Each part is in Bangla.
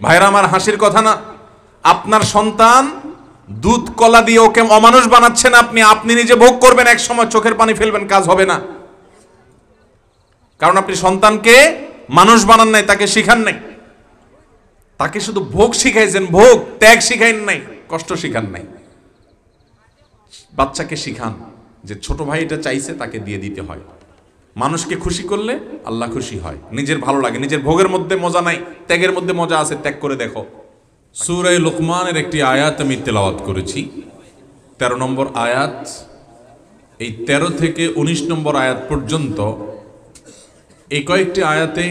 ভাইরা আমার, হাসির কথা না। আপনার সন্তান দুধ কলা দিয়ে ওকে অমানুষ বানাচ্ছেন আপনি, আপনি নিজে ভোগ করবেন, এক সময় চোখের পানি ফেলবেন, কাজ হবে না। কারণ আপনি সন্তানকে মানুষ বানান নাই, তাকে শিখান নাই, তাকে শুধু ভোগ শিখাইছেন, ভোগ, ত্যাগ শিখাইন নাই, কষ্ট শিখান নাই। বাচ্চাকে শিখান যে ছোট ভাই এটা চাইছে, তাকে দিয়ে দিতে হয়। মানুষকে খুশি করলে আল্লাহ খুশি হয়, নিজের ভালো লাগে। নিজের ভোগের মধ্যে মজা নাই, ত্যাগের মধ্যে মজা আছে, ত্যাগ করে দেখো। সূরা লুকমানের একটি আয়াত আমি তেলাওয়াত করেছি, 13 নম্বর আয়াত। এই 13 থেকে 19 নম্বর আয়াত পর্যন্ত এই কয়েকটি আয়াতে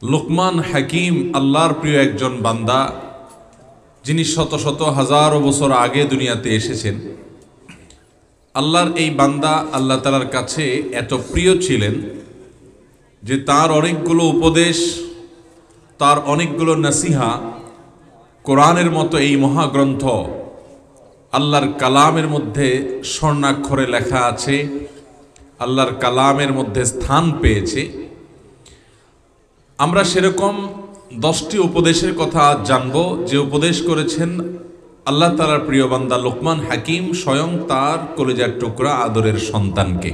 লুকমান হাকিম আল্লাহর প্রিয় একজন বান্দা, যিনি শত শত হাজারো বছর আগে দুনিয়াতে এসেছেন। আল্লাহর এই বান্দা আল্লাহ তাআলার কাছে এত প্রিয় ছিলেন যে তার অনেকগুলো উপদেশ, তার অনেকগুলো নসিহা কোরআনের মতো এই মহাগ্রন্থ আল্লাহর কালামের মধ্যে স্বর্ণাক্ষরে লেখা আছে, আল্লাহর কালামের মধ্যে স্থান পেয়েছে। আমরা সেরকম 10টি উপদেশের কথা জানবো, যে উপদেশ করেছেন আল্লাহ তাআলার প্রিয় বান্দা লুকমান হাকিম স্বয়ং তার কলিজার টুকরা আদরের সন্তানকে।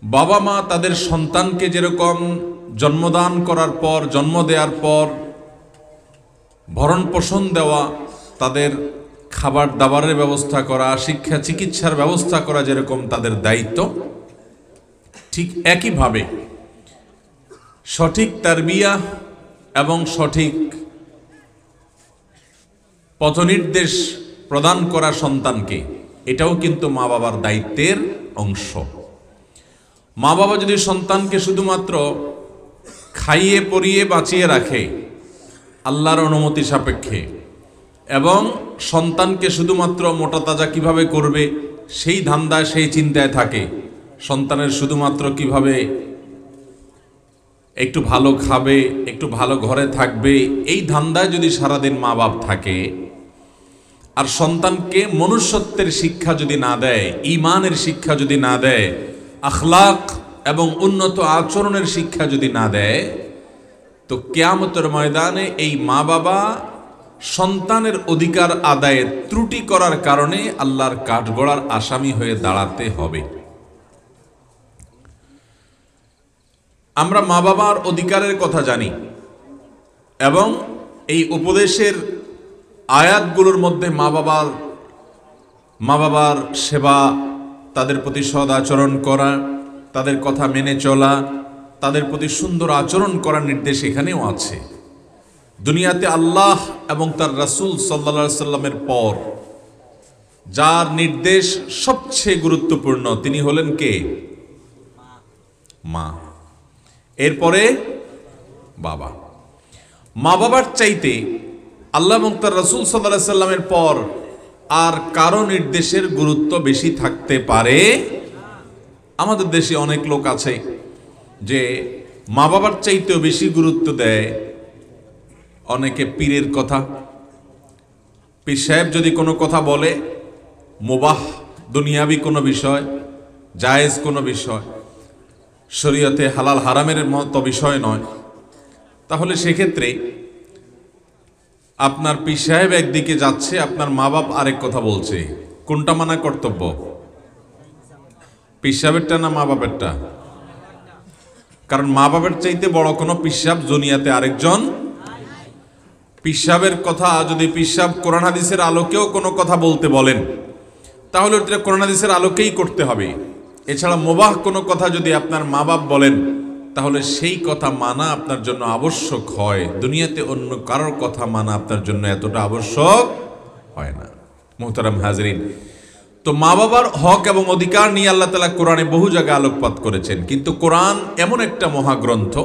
বাবা মা তাদের সন্তানকে যেরকম জন্মদান করার পর, জন্ম দেওয়ার পর ভরণ পোষণ দেওয়া, তাদের খাবার দাবারের ব্যবস্থা করা, শিক্ষা চিকিৎসার ব্যবস্থা করা যেরকম তাদের দায়িত্ব, ঠিক একইভাবে সঠিক তারবিয়া এবং সঠিক পথনির্দেশ প্রদান করা সন্তানকে, এটাও কিন্তু মা বাবার দায়িত্বের অংশ। মা বাবা যদি সন্তানকে শুধুমাত্র খাইয়ে পরিয়ে বাঁচিয়ে রাখে আল্লাহর অনুমতি সাপেক্ষে, এবং সন্তানকে শুধুমাত্র মোটা তাজা কিভাবে করবে সেই ধান্দায়, সেই চিন্তায় থাকে, সন্তানের শুধুমাত্র কিভাবে একটু ভালো খাবে, একটু ভালো ঘরে থাকবে, এই ধান্দায় যদি সারাদিন মা বাপ থাকে, আর সন্তানকে মনুষ্যত্বের শিক্ষা যদি না দেয়, ঈমানের শিক্ষা যদি না দেয়, আখলাক এবং উন্নত আচরণের শিক্ষা যদি না দেয়, তো কিয়ামতের ময়দানে এই মা বাবা সন্তানের অধিকার আদায়ে ত্রুটি করার কারণে আল্লাহর কাঠগড়ার আসামি হয়ে দাঁড়াতে হবে। আমরা মা বাবার অধিকারের কথা জানি, এবং এই উপদেশের আয়াতগুলোর মধ্যে মা বাবার সেবা, তাদের প্রতি সদ আচরণ করা, তাদের কথা মেনে চলা, তাদের প্রতি সুন্দর আচরণ করার নির্দেশ এখানেও আছে। দুনিয়াতে আল্লাহ এবং তার রাসূল সাল্লাল্লাহু আলাইহি সাল্লামের পর যার নির্দেশ সবচেয়ে গুরুত্বপূর্ণ, তিনি হলেন কে? মা। এরপরে বাবা। মা বাবার চাইতে আল্লাহ এবং তার রাসূল সাল্লাল্লাহু আলাইহি সাল্লামের পর আর কারো নির্দেশের গুরুত্ব বেশি থাকতে পারে? আমাদের দেশে অনেক লোক আছে যে মা বাবার চাইতেও বেশি গুরুত্ব দেয় অনেকে পীরের কথা। পীর সাহেব যদি কোনো কথা বলে, মুবাহ দুনিয়াবি কোনো বিষয়, জায়েজ কোনো বিষয়, শরীয়তে হালাল হারামের মতো বিষয় নয়, তাহলে সেক্ষেত্রে আপনার পীর সাহেব একদিকে যাচ্ছে, আপনার মা বাপ আরেক কথা বলছে, কোনটা মানা কর্তব্য? পীর সাহেবেরটা না মা বাপেরটা? কারণ মা বাপের চাইতে বড় কোনো পীর সাহেব দুনিয়াতে আরেকজন। পীর সাহেবের কথা যদি পীর সাহেব কোরআন হাদিসের আলোকেও কোনো কথা বলতে বলেন, তাহলে ওটা কোরআন হাদিসের আলোকেই করতে হবে। এছাড়া মুবাহ কোনো কথা যদি আপনার মা বাপ বলেন, তাহলে সেই কথা মানা আপনার জন্য আবশ্যক হয়। দুনিয়াতে অন্য কারোর কথা মানা আপনার জন্য এতটা আবশ্যক হয় না। মুহতারাম হাজরিন, তো মা বাবার হক এবং অধিকার নিয়ে আল্লাহ তাআলা কোরআনে বহু জায়গায় আলোকপাত করেছেন। কিন্তু কোরআন এমন একটা মহাগ্রন্থ,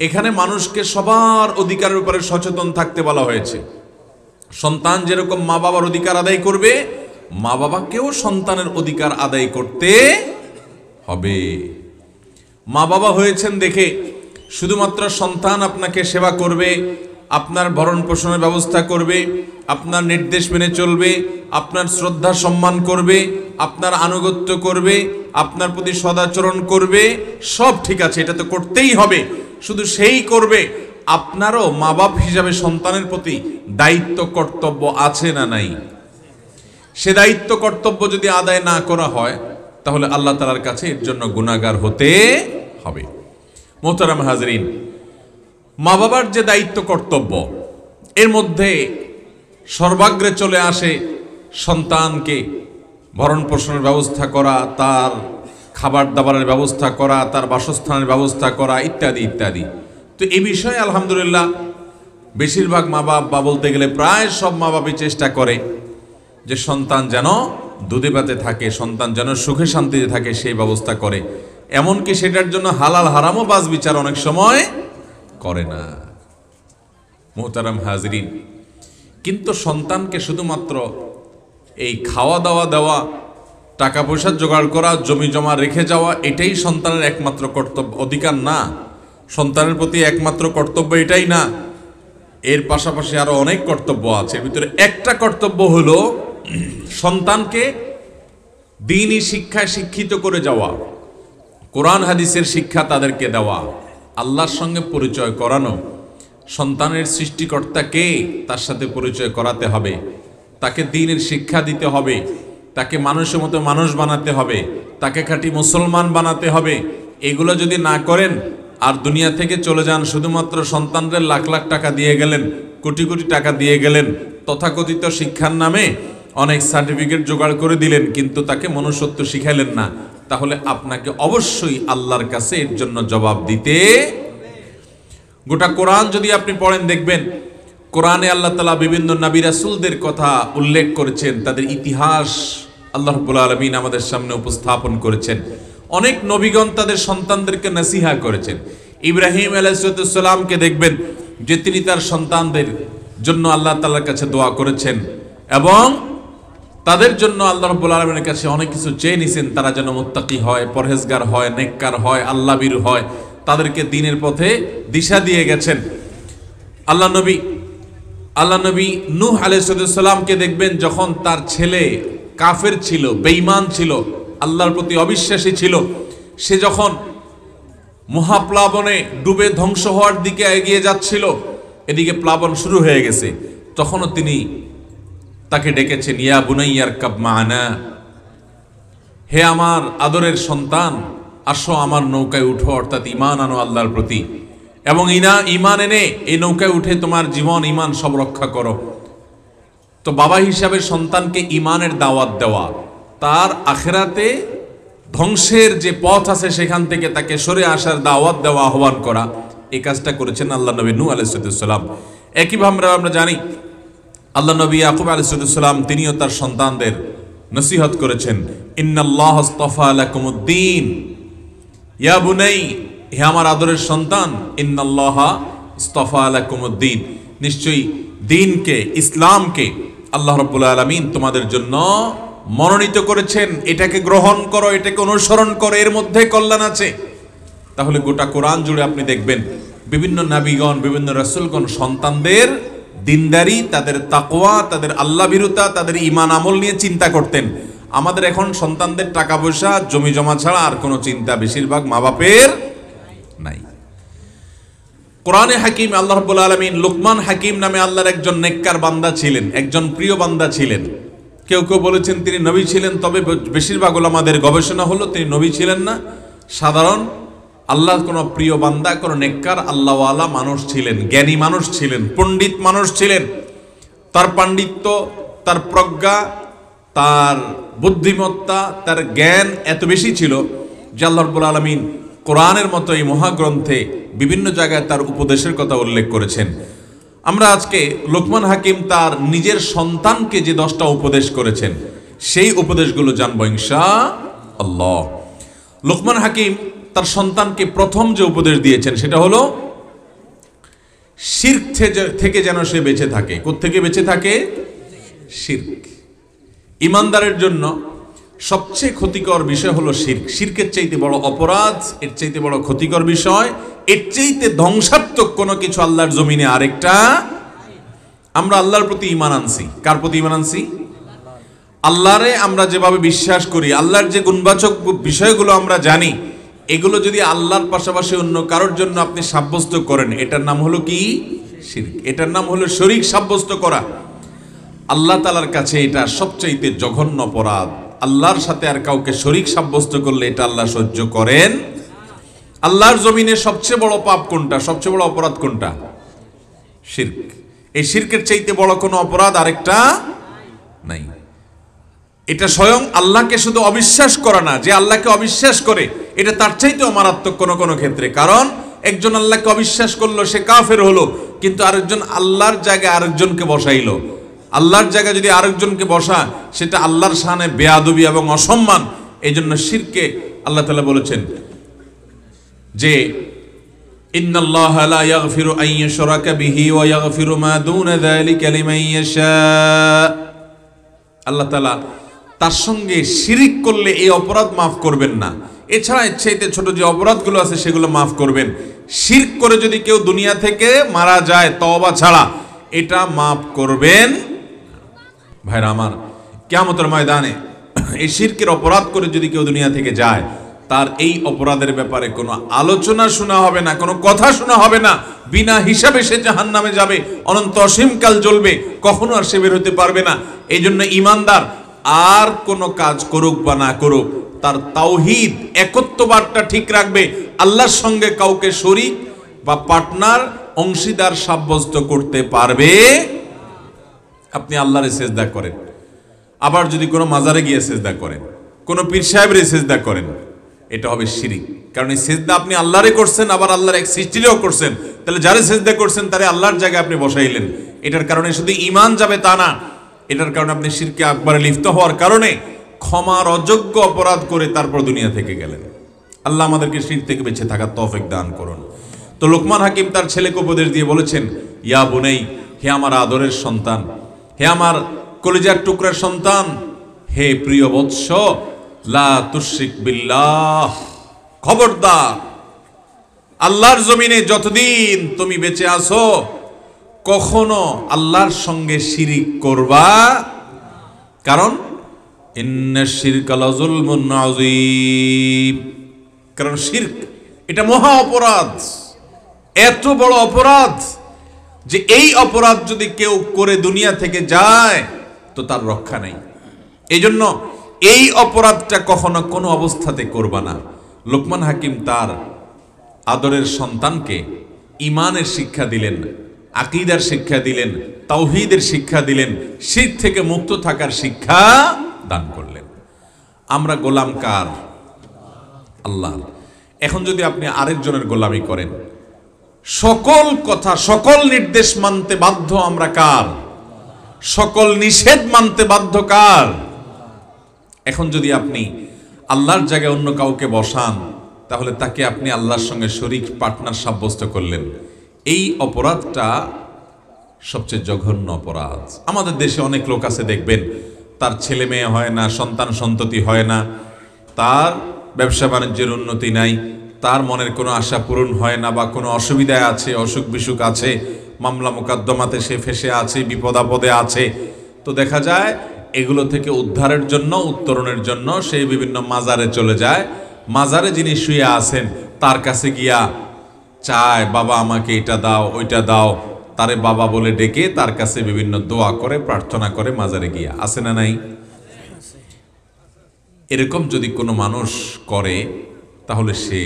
এখানে মানুষকে সবার অধিকারের উপরে সচেতন থাকতে বলা হয়েছে। সন্তান যেরকম মা বাবার অধিকার আদায় করবে, মা বাবাকেও সন্তানের অধিকার আদায় করতে হবে। মা বাবা হয়েছেন দেখে শুধুমাত্র সন্তান আপনাকে সেবা করবে, আপনার ভরণ পোষণের ব্যবস্থা করবে, আপনার নির্দেশ মেনে চলবে, আপনার শ্রদ্ধা সম্মান করবে, আপনার আনুগত্য করবে, আপনার প্রতি সদাচরণ করবে, সব ঠিক আছে, এটা তো করতেই হবে। শুধু সেই করবে। আপনারও মা বাপ হিসাবে সন্তানের প্রতি দায়িত্ব কর্তব্য আছে না নাই? সে দায়িত্ব কর্তব্য যদি আদায় না করা হয় তাহলে আল্লাহ তাআলার কাছে এর জন্য গুনাহগার হতে হবে। মোহতারাম হাজরিন, মা বাবার যে দায়িত্ব কর্তব্য, এর মধ্যে সর্বাগ্রে চলে আসে সন্তানকে ভরণ পোষণের ব্যবস্থা করা, তার খাবার দাবারের ব্যবস্থা করা, তার বাসস্থানের ব্যবস্থা করা, ইত্যাদি ইত্যাদি। তো এই বিষয়ে আলহামদুলিল্লাহ বেশিরভাগ মা বাপ, বা বলতে গেলে প্রায় সব মা বাপই চেষ্টা করে যে সন্তান যেন দুধে ভাতে থাকে, সন্তান যেন সুখে শান্তিতে থাকে, সেই ব্যবস্থা করে। এমনকি সেটার জন্য হালাল হারামও বাজ বিচার অনেক সময় করে না। মোহতারাম হাজরিন, কিন্তু সন্তানকে শুধুমাত্র এই খাওয়া দাওয়া দেওয়া, টাকা পয়সা জোগাড় করা, জমি জমা রেখে যাওয়া, এটাই সন্তানের একমাত্র কর্তব্য, অধিকার না। সন্তানের প্রতি একমাত্র কর্তব্য এটাই না, এর পাশাপাশি আরো অনেক কর্তব্য আছে। এর ভিতরে একটা কর্তব্য হলো সন্তানকে দ্বীনি শিক্ষায় শিক্ষিত করে যাওয়া, কোরআন হাদিসের শিক্ষা তাদেরকে দেওয়া, আল্লাহর সঙ্গে পরিচয় করানো। সন্তানের সৃষ্টিকর্তা কে তার সাথে পরিচয় করাতে হবে, তাকে দ্বীনের শিক্ষা দিতে হবে, তাকে মানুষের মতো মানুষ বানাতে হবে, তাকে খাঁটি মুসলমান বানাতে হবে। এগুলো যদি না করেন আর দুনিয়া থেকে চলে যান, শুধুমাত্র সন্তানদের লাখ লাখ টাকা দিয়ে গেলেন, কোটি কোটি টাকা দিয়ে গেলেন, তথাকথিত শিক্ষার নামে অনেক সার্টিফিকেট জোগাড় করে দিলেন, কিন্তু তাকে মনুষ্যত্ব শিখাইলেন না, তাহলে আপনাকে অবশ্যই আল্লাহর কাছে এর জন্য জবাব দিতে। গোটা কোরআন যদি আপনি পড়েন দেখবেন, কোরআনে আল্লাহ তাআলা বিভিন্ন নবী রাসূলদের কথা উল্লেখ করেছেন, তাদের ইতিহাস আল্লাহ রাব্বুল আলামিন আমাদের সামনে উপস্থাপন করেছেন। অনেক নবীগণ তাদের সন্তানদেরকে নসিহা করেছেন। ইব্রাহিম আলাইহিস সালামকে দেখবেন যে তিনি তার সন্তানদের জন্য আল্লাহ তাআলার কাছে দোয়া করেছেন এবং তাদের জন্য আল্লাহ রাব্বুল আলামিনের কাছে অনেক কিছু চেয়ে নিছেন, তারা যেন মুত্তাকি হয়, পরহেজগার হয়, নেককার হয়, আল্লাহভীরু হয়। তাদেরকে দ্বীনের পথে দিশা দিয়ে গেছেন। আল্লাহ নবী নূহ আলাইহিস সালামকে দেখবেন যখন তার ছেলে কাফের ছিল, বেঈমান ছিল, আল্লাহর প্রতি অবিশ্বাসী ছিল, সে যখন মহাপ্লাবনে ডুবে ধ্বংস হওয়ার দিকে এগিয়ে যাচ্ছিল, এদিকে প্লাবন শুরু হয়ে গেছে, তখনও তিনি তাকে ডেকেছেন, ইয়া বুনাইয়ার কাব মা'ানা, হে আমার আদরের সন্তান, আসো আমার নৌকায় উঠো, অর্থাৎ ঈমান আনো আল্লাহর প্রতি, এবং ঈমান এনে এই নৌকায় উঠে তোমার জীবন ঈমান সব রক্ষা করো। তো বাবা হিসাবে সন্তানকে ঈমানের দাওয়াত দেওয়া, তার আখিরাতে ধ্বংসের যে পথ আছে সেখান থেকে তাকে সরে আসার দাওয়াত দেওয়া, আহ্বান করা, এই কাজটা করেছেন আল্লাহ নবী নূহ আলাইহিস সালাম। একইভাবে আমরা জানি আল্লাহ নবী ইয়াকুব আলাইহিস সালাম তিনিও তার সন্তানদের নসিহত করেছেন, ইন্নাল্লাহ আস্তাফা লাকুমুদ্দীন ইয়া বুনাই, হে আমার আদরের সন্তান, ইন্নাল্লাহ আস্তাফা লাকুমুদ্দীন, নিশ্চয়ই দ্বীনকে, ইসলামকে আল্লাহ রাব্বুল আলামিন তোমাদের জন্য মনোনীত করেছেন। এটাকে গ্রহণ করো, এটাকে অনুসরণ করো, এর মধ্যে কল্যাণ আছে। তাহলে গোটা কোরআন জুড়ে আপনি দেখবেন বিভিন্ন নবীগণ, বিভিন্ন রাসূলগণ সন্তানদের দিনদারি, তাদের তাকওয়া, তাদের আল্লাহভীরুতা, তাদের ঈমান আমল নিয়ে চিন্তা করতেন। আমাদের এখন সন্তানদের টাকা পয়সা, জমি জমা ছাড়া আর কোনো চিন্তা বেশিরভাগ মা বাপের নাই। কোরআনে হাকিম আল্লাহ রাব্বুল আলামিন লুকমান হাকিম নামে আল্লাহর একজন নেককার বান্দা ছিলেন, একজন প্রিয় বান্দা ছিলেন। কেউ কেউ বলেছেন তিনি নবী ছিলেন, তবে বেশিরভাগ ওলামাদের গবেষণা হলো তিনি নবী ছিলেন না, সাধারণ আল্লাহর কোনো প্রিয় বান্দা, কোনো নেককার আল্লাহওয়ালা মানুষ ছিলেন, জ্ঞানী মানুষ ছিলেন, পণ্ডিত মানুষ ছিলেন। তার পাণ্ডিত্য, তার প্রজ্ঞা, তার বুদ্ধিমত্তা, তার জ্ঞান এত বেশি ছিল যে আল্লাহ রাব্বুল আলামিন কোরআনের মতো এই মহাগ্রন্থে বিভিন্ন জায়গায় তার উপদেশের কথা উল্লেখ করেছেন। আমরা আজকে লোকমান হাকিম তার নিজের সন্তানকে যে 10টা উপদেশ করেছেন, সেই উপদেশগুলো জানবো ইনশাআল্লাহ। লোকমান হাকিম তার সন্তানকে প্রথম যে উপদেশ দিয়েছেন সেটা হলো শিরক থেকে যেন সে বেঁচে থাকে। কোত্থেকে বেঁচে থাকে? শিরক। ইমানদারের জন্য সবচেয়ে ক্ষতিকর বিষয় হলো শিরক। শিরকের চাইতে বড় অপরাধ, এর চাইতে বড় ক্ষতিকর বিষয়, এর চাইতে ধ্বংসাত্মক কোনো কিছু আল্লাহর জমিনে আরেকটা। আমরা আল্লাহর প্রতি ঈমান আনছি। কার প্রতি ঈমান আনছি? আল্লাহরে আমরা যেভাবে বিশ্বাস করি, আল্লাহর যে গুণবাচক বিষয়গুলো আমরা জানি, এগুলো যদি আল্লাহর পাশাপাশি অন্য কারোর জন্য আপনি সাব্যস্ত করেন, এটার নাম হলো কি? শিরক। এটার নাম হলো শরীক সাব্যস্ত করা। আল্লাহ তাআলার কাছে এটা সবচাইতে জঘন্য অপরাধ। আল্লাহর সাথে আর কাউকে শরীক সাব্যস্ত করলে এটা আল্লাহ সহ্য করেন। আল্লাহর জমিনে সবচেয়ে বড় পাপ কোনটা? সবচেয়ে বড় অপরাধ কোনটা? শিরক। এই শিরকের চাইতে বড় কোনো অপরাধ আরেকটা নাই। এটা স্বয়ং আল্লাহকে শুধু অবিশ্বাস করা না, যে আল্লাহকে অবিশ্বাস করে এটা তার চাইতেও মারাত্মক কোনো কোনো ক্ষেত্রে। কারণ একজন আল্লাহকে অবিশ্বাস করলো, সে কাফের হলো, কিন্তু আরেকজন আল্লাহর জায়গায় আরেকজনকে বসাইলো। আল্লাহর জায়গায় যদি আরেকজনকে বসা, সেটা আল্লাহর শানে বেয়াদবি এবং অসম্মান। এই জন্য শিরকে আল্লাহ তাআলা বলেছেন যে ইন্নাল্লাহা লা ইয়াগফিরু আন ইউশরাকা বিহি ওয়া ইয়াগফিরু মা দুনা যালিকা লিমান ইয়াশা। আল্লাহ তাআলা তার সঙ্গে শিরিক করলে এই অপরাধ মাফ করবেন না। এছাড়া ইচ্ছাইতে ছোট যে অপরাধগুলো আছে সেগুলো মাফ করবেন। শিরক করে যদি কেউ দুনিয়া থেকে মারা যায় তওবা ছাড়া, এটা মাফ করবেন। ভাইরা আমার, কিয়ামতের ময়দানে এই শিরকের অপরাধ করে যদি কেউ দুনিয়া থেকে যায়, তার এই অপরাধের ব্যাপারে কোনো আলোচনা শোনা হবে না, কোনো কথা শোনা হবে না। বিনা হিসাবে সে জাহান্নামে যাবে, অনন্ত অসীমকাল জ্বলবে, কখনো আর সে বের হতে পারবে না। এই জন্য ঈমানদার আর কোনো কাজ করুক বা না করুক, তার তাওহীদ একত্ববাদটা ঠিক রাখবে। আল্লাহর সঙ্গে কাউকে শরীক বা পার্টনার, অংশীদার সাব্যস্ত করতে পারবে। আপনি আল্লাহরে সেজদা করেন, আবার যদি কোনো মাজারে গিয়ে সেজদা করেন, কোনো পীর সাহেবের সেজদা করেন, এটা হবে শিরিক। কারণ এই সেজদা আপনি আল্লাহরে করছেন, আবার আল্লাহর এক সৃষ্টিরেও করছেন। তাহলে যারে সেজদা করছেন তারে আল্লাহর জায়গায় আপনি বসাইলেন। এটার কারণে শুধু ঈমান যাবে তা না, এটার কারণে আপনি শিরকে আকবারে লিপ্ত হওয়ার কারণে ক্ষমার অযোগ্য অপরাধ করে তারপর দুনিয়া থেকে গেলেন। আল্লাহ আমাদেরকে শিরক থেকে বেঁচে থাকার তৌফিক দান করুন। তো লোকমান হাকিম তার ছেলেকে উপদেশ দিয়ে বলেছেন, ইয়া বুনাই, হে আমার আদরের সন্তান, হে আমার কলিজার টুকরার সন্তান, হে প্রিয় বৎস, লা তুশরিক বিল্লাহ, খবরদার আল্লাহর জমিনে যতদিন তুমি বেঁচে আছো কখনো আল্লাহর সঙ্গে শিরিক করবা। কারণ ইন্নাশ শিরকা লাযুলমুন আযীম, কারণ শিরক এটা মহা অপরাধ, এত বড় অপরাধ যে এই অপরাধ যদি কেউ করে দুনিয়া থেকে যায় তো তার রক্ষা নেই। এই জন্য এই অপরাধটা কখনো কোনো অবস্থাতে করবা না। লোকমান হাকিম তার আদরের সন্তানকে ঈমানের শিক্ষা দিলেন, আকীদার শিক্ষা দিলেন, তাওহীদের শিক্ষা দিলেন, শিরক থেকে মুক্ত থাকার শিক্ষা দান করলেন। আমরা গোলাম কার? আল্লাহর। এখন যদি আপনি আরেকজনের গোলামি করেন, সকল কথা, সকল নির্দেশ মানতে বাধ্য আমরা কার? সকল নিষেধ মানতে বাধ্য কার? এখন যদি আপনি আল্লাহর জায়গায় অন্য কাউকে বসান, তাহলে তাকে আপনি আল্লাহর সঙ্গে শরীক, পার্টনার সাব্যস্ত করলেন। এই অপরাধটা সবচেয়ে জঘন্য অপরাধ। আমাদের দেশে অনেক লোক আছে, দেখবেন তার ছেলে মেয়ে হয় না, সন্তান সন্ততি হয় না, তার ব্যবসা বাণিজ্যের উন্নতি নাই, তার মনের কোনো আশা পূরণ হয় না, বা কোনো অসুবিধায় আছে, অসুখ বিসুখ আছে, মামলা মোকদ্দমাতে সে ফেসে আছে, বিপদ আপদে আছে। তো দেখা যায় এগুলো থেকে উদ্ধারের জন্য, উত্তরণের জন্য সে বিভিন্ন মাজারে চলে যায়। মাজারে যিনি শুয়ে আছেন তার কাছে গিয়া চায়, বাবা আমাকে এটা দাও, ওইটা দাও। তারে বাবা বলে ডেকে তার কাছে বিভিন্ন দোয়া করে, প্রার্থনা করে মাজারে গিয়া। আছে না নাই? এরকম যদি কোনো মানুষ করে তাহলে সে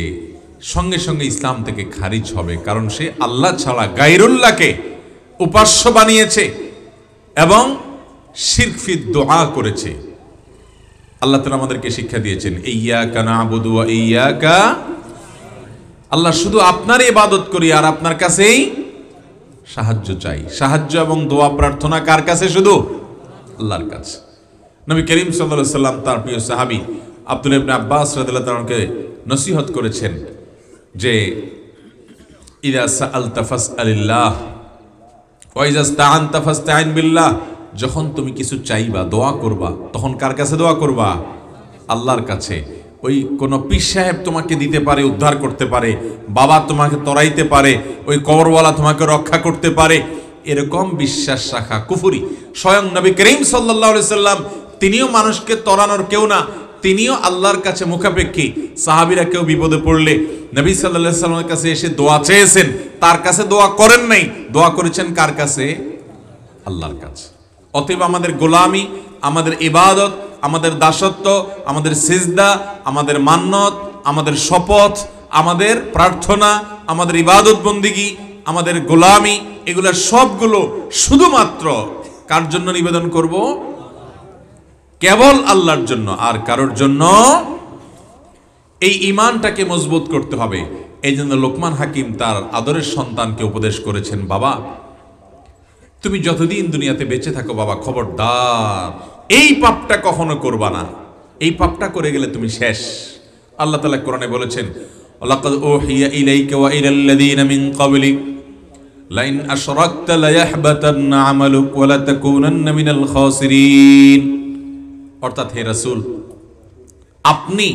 সঙ্গে সঙ্গে ইসলাম থেকে খারিজ হবে। কারণ সে আল্লাহ ছাড়া গায়রুল্লাহকে উপাস্য বানিয়েছে এবং শিরক ফি দুআ করেছে। আল্লাহ তাআলা আমাদেরকে শিক্ষা দিয়েছেন, ইয়্যাকা না'বুদু ওয়া ইয়্যাকা, আল্লাহ শুধু আপনারই ইবাদত করি আর আপনার কাছেই সাহায্য চাই। সাহায্য এবং দোয়া প্রার্থনা কার কাছে? শুধু আল্লাহর কাছে। নবী করিম সাল্লাল্লাহু আলাইহি সাল্লাম তার প্রিয় সাহাবী আব্দুল্লাহ ইবনে আব্বাস রাদিয়াল্লাহু তাআলা আনহুকে নসিহত করেছেন যে ইযা সাআলতা ফাসআলিল্লাহ ওয়া ইযা ইসতাআনতা ফাসতাইন বিল্লাহ। যখন তুমি কিছু চাইবা, দোয়া করবা, তখন কার কাছে দোয়া করবা? আল্লাহর কাছে। ওই কোন পীর সাহেব তোমাকে দিতে পারে, উদ্ধার করতে পারে, বাবা তোমাকে তরাইতে পারে, ওই কবরওয়ালা তোমাকে রক্ষা করতে পারে, এরকম বিশ্বাস রাখা কুফরি। স্বয়ং নবী করিম সাল্লাল্লাহু আলাইহি সাল্লাম তিনিও মানুষকে তরানোর কেউ না, তিনিও আল্লাহর কাছে মুখাপেক্ষী। সাহাবীরা কেউ বিপদে পড়লে নবী সাল্লাল্লাহু আলাইহি ওয়াসাল্লামের কাছে এসে দোয়া চেয়েছেন, তার কাছে দোয়া করেন নাই, দোয়া করেছেন কার কাছে? আল্লাহর কাছে। অতএব আমাদের গোলামি, আমাদের ইবাদত, আমাদের দাসত্ব, আমাদের সিজদা, আমাদের মান্নত, আমাদের শপথ, আমাদের প্রার্থনা, আমাদের ইবাদত বন্দিগি, আমাদের গোলামি, এগুলা সবগুলো শুধুমাত্র কার জন্য নিবেদন করব? কেবল আল্লাহর জন্য, আর কারোর জন্য। এই ঈমানটাকে মজবুত করতে হবে। এই জন্য লোকমান হাকিম তার আদরের সন্তানকে উপদেশ করেছেন, বাবা তুমি যতদিন দুনিয়াতে বেঁচে থাকো বাবা, খবরদার এই পাপটা কখনো করবা না। এই পাপটা করে গেলে তুমি শেষ। আল্লাহ তাআলা কোরআনে বলেছেন, লাকাদ উহিয়া ইলাইকা ওয়া ইলাল্লাযীনা মিন ক্বাবলিক লাইন আশরাকতা লায়াহবাতান্না আমালুক ওয়া লাতাকুনান্না মিনাল খাসিরিন। অর্থাৎ হে রাসূল, আপনি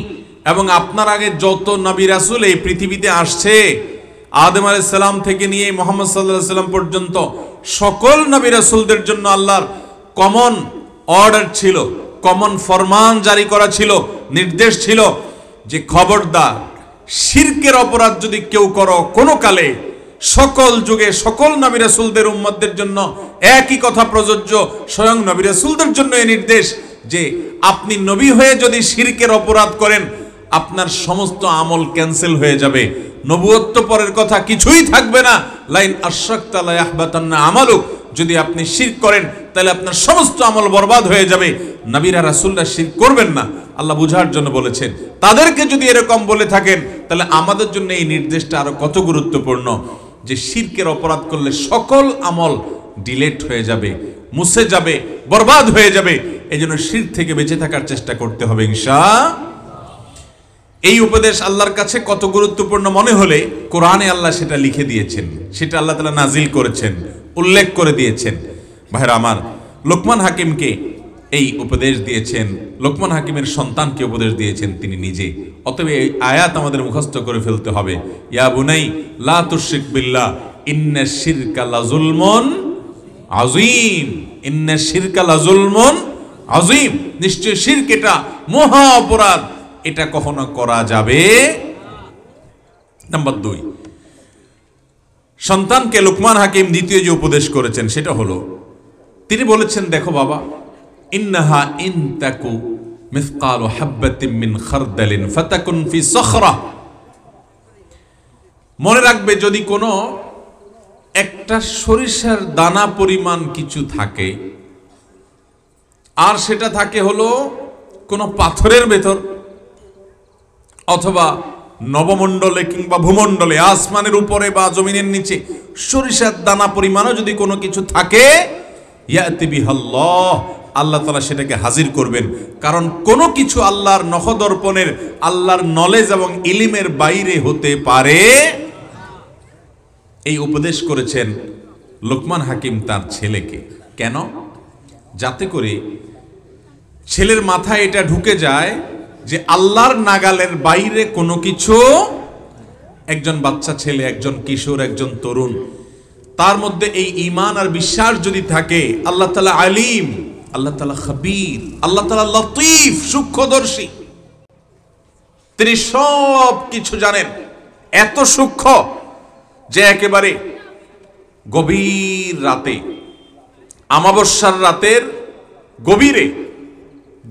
এবং আপনার আগে যত নবী রাসূল এই পৃথিবীতে আসছে, আদম আলাইহিস সালাম থেকে নিয়ে মুহাম্মদ সাল্লাল্লাহু আলাইহি সাল্লাম পর্যন্ত সকল নবী রাসূলদের জন্য আল্লাহর কমন অর্ডার ছিল, কমন ফরমান জারি করা ছিল, নির্দেশ ছিল যে খবরদার শিরকের অপরাধ যদি কেউ করো কোনো কালে, সকল যুগে সকল নবী রাসূলদের উম্মতদের জন্য একই কথা প্রযোজ্য। স্বয়ং নবী রাসূলদের জন্য এই নির্দেশ যে আপনি নবী হয়ে যদি শিরকের অপরাধ করেন, আপনার সমস্ত আমল ক্যান্সেল হয়ে যাবে, নবুয়ত্ব পরের কথা কিছুই থাকবে না। লাইন আশরাকতা লায়াহবাতান্না আমালুক, যদি আপনি শিরক করেন তাহলে আপনার সমস্ত আমল বরবাদ হয়ে যাবে। নবীরা রাসূলরা শিরক করবেন না, আল্লাহ বুঝার জন্য বলেছেন। তাদেরকে যদি এরকম বলে থাকেন, তাহলে আমাদের জন্য এই নির্দেশটা আরো কত গুরুত্বপূর্ণ, যে শিরকের অপরাধ করলে সকল আমল ডিলেট হয়ে যাবে, মুছে যাবে, বরবাদ হয়ে যাবে। এই জন্য শিরক থেকে বেঁচে থাকার চেষ্টা করতে হবে ইনশাআল্লাহ। এই উপদেশ আল্লাহর কাছে কত গুরুত্বপূর্ণ মনে হলে কোরআনে আল্লাহ সেটা লিখে দিয়েছেন, সেটা আল্লাহ তাআলা নাজিল করেছেন, উল্লেখ করে দিয়েছেন। ভাইরা আমার, লোকমান হাকিমকে এই উপদেশ দিয়েছেন, লোকমান হাকিমের সন্তানকে উপদেশ দিয়েছেন তিনি নিজে। অতএব এই আয়াত আমাদের মুখস্থ করে ফেলতে হবে। ইয়া বুনাই লা তুশরিক বিল্লাহ ইন্নাশ শিরকা লাযুলমুন আযীম, ইন্নাশ শিরকা লাযুলমুন আযীম, নিশ্চয় শিরক এটা মহা অপরাধ, এটা কখনো করা যাবে। নাম্বার 2, সন্তানকে লোকমান হাকিম দ্বিতীয় যে উপদেশ করেছেন সেটা হলো, তিনি বলেছেন দেখো বাবা, ইন্নাহা ইন তাকু মিসকালু হাববাতিন মিন খারদালিন ফাতাকুন ফি সখরা। মনে রাখবে যদি কোনো একটা সরিষার দানা পরিমাণ কিছু থাকে, আর সেটা থাকে হলো কোনো পাথরের ভেতর অথবা নবমণ্ডলে কিংবা ভূমণ্ডলে, আসমানের উপরে বা জমিনের নিচে সরিষার দানা পরিমাণও যদি কোনো কিছু থাকে, ইয়াতি বিহাল্লাহ, আল্লাহ তাআলা সেটাকে হাজির করবেন। কারণ কোনো কিছু আল্লাহর নখদর্পণের, আল্লাহর নলেজ এবং ইলিমের বাইরে হতে পারে। এই উপদেশ করেছেন লোকমান হাকিম তার ছেলেকে। কেন? যাতে করে ছেলের মাথায় এটা ঢুকে যায় যে আল্লাহর নাগালের বাইরে কোনো কিছু, একজন বাচ্চা ছেলে, একজন কিশোর, একজন তরুণ, তার মধ্যে এই ঈমান আর বিশ্বাস যদি থাকে, আল্লাহ তাআলা আলিম, আল্লাহ তাআলা খবীর, আল্লাহ তাআলা লতীফ, সূক্ষ্মদর্শী, তিনি সব কিছু জানেন, এত সূক্ষ্ম যে একেবারে গভীর রাতে, আমাবস্যার রাতের গভীরে,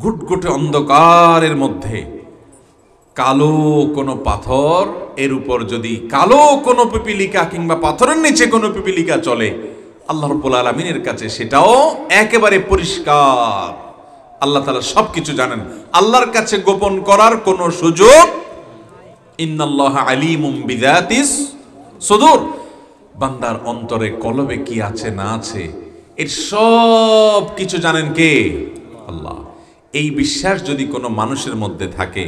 ঘুটঘুটে অন্ধকারের মধ্যে কালো কোনো পাথর, এর উপর যদি কালো কোনো পিপিলিকা কিংবা পাথরের নিচে কোনো পিপিলিকা চলে, আল্লাহ রাব্বুল আলামিনের কাছে সেটাও একেবারে পরিষ্কার। আল্লাহ তাআলা সবকিছু জানেন, আল্লাহর কাছে গোপন করার কোনো সুযোগ। ইন্নাল্লাহা আলিমুম বিযাতিস সুদূর, বান্দার অন্তরে কলবে কি আছে না আছে এর সব কিছু জানেন কে? আল্লাহ। এই বিশ্বাস যদি কোনো মানুষের মধ্যে থাকে,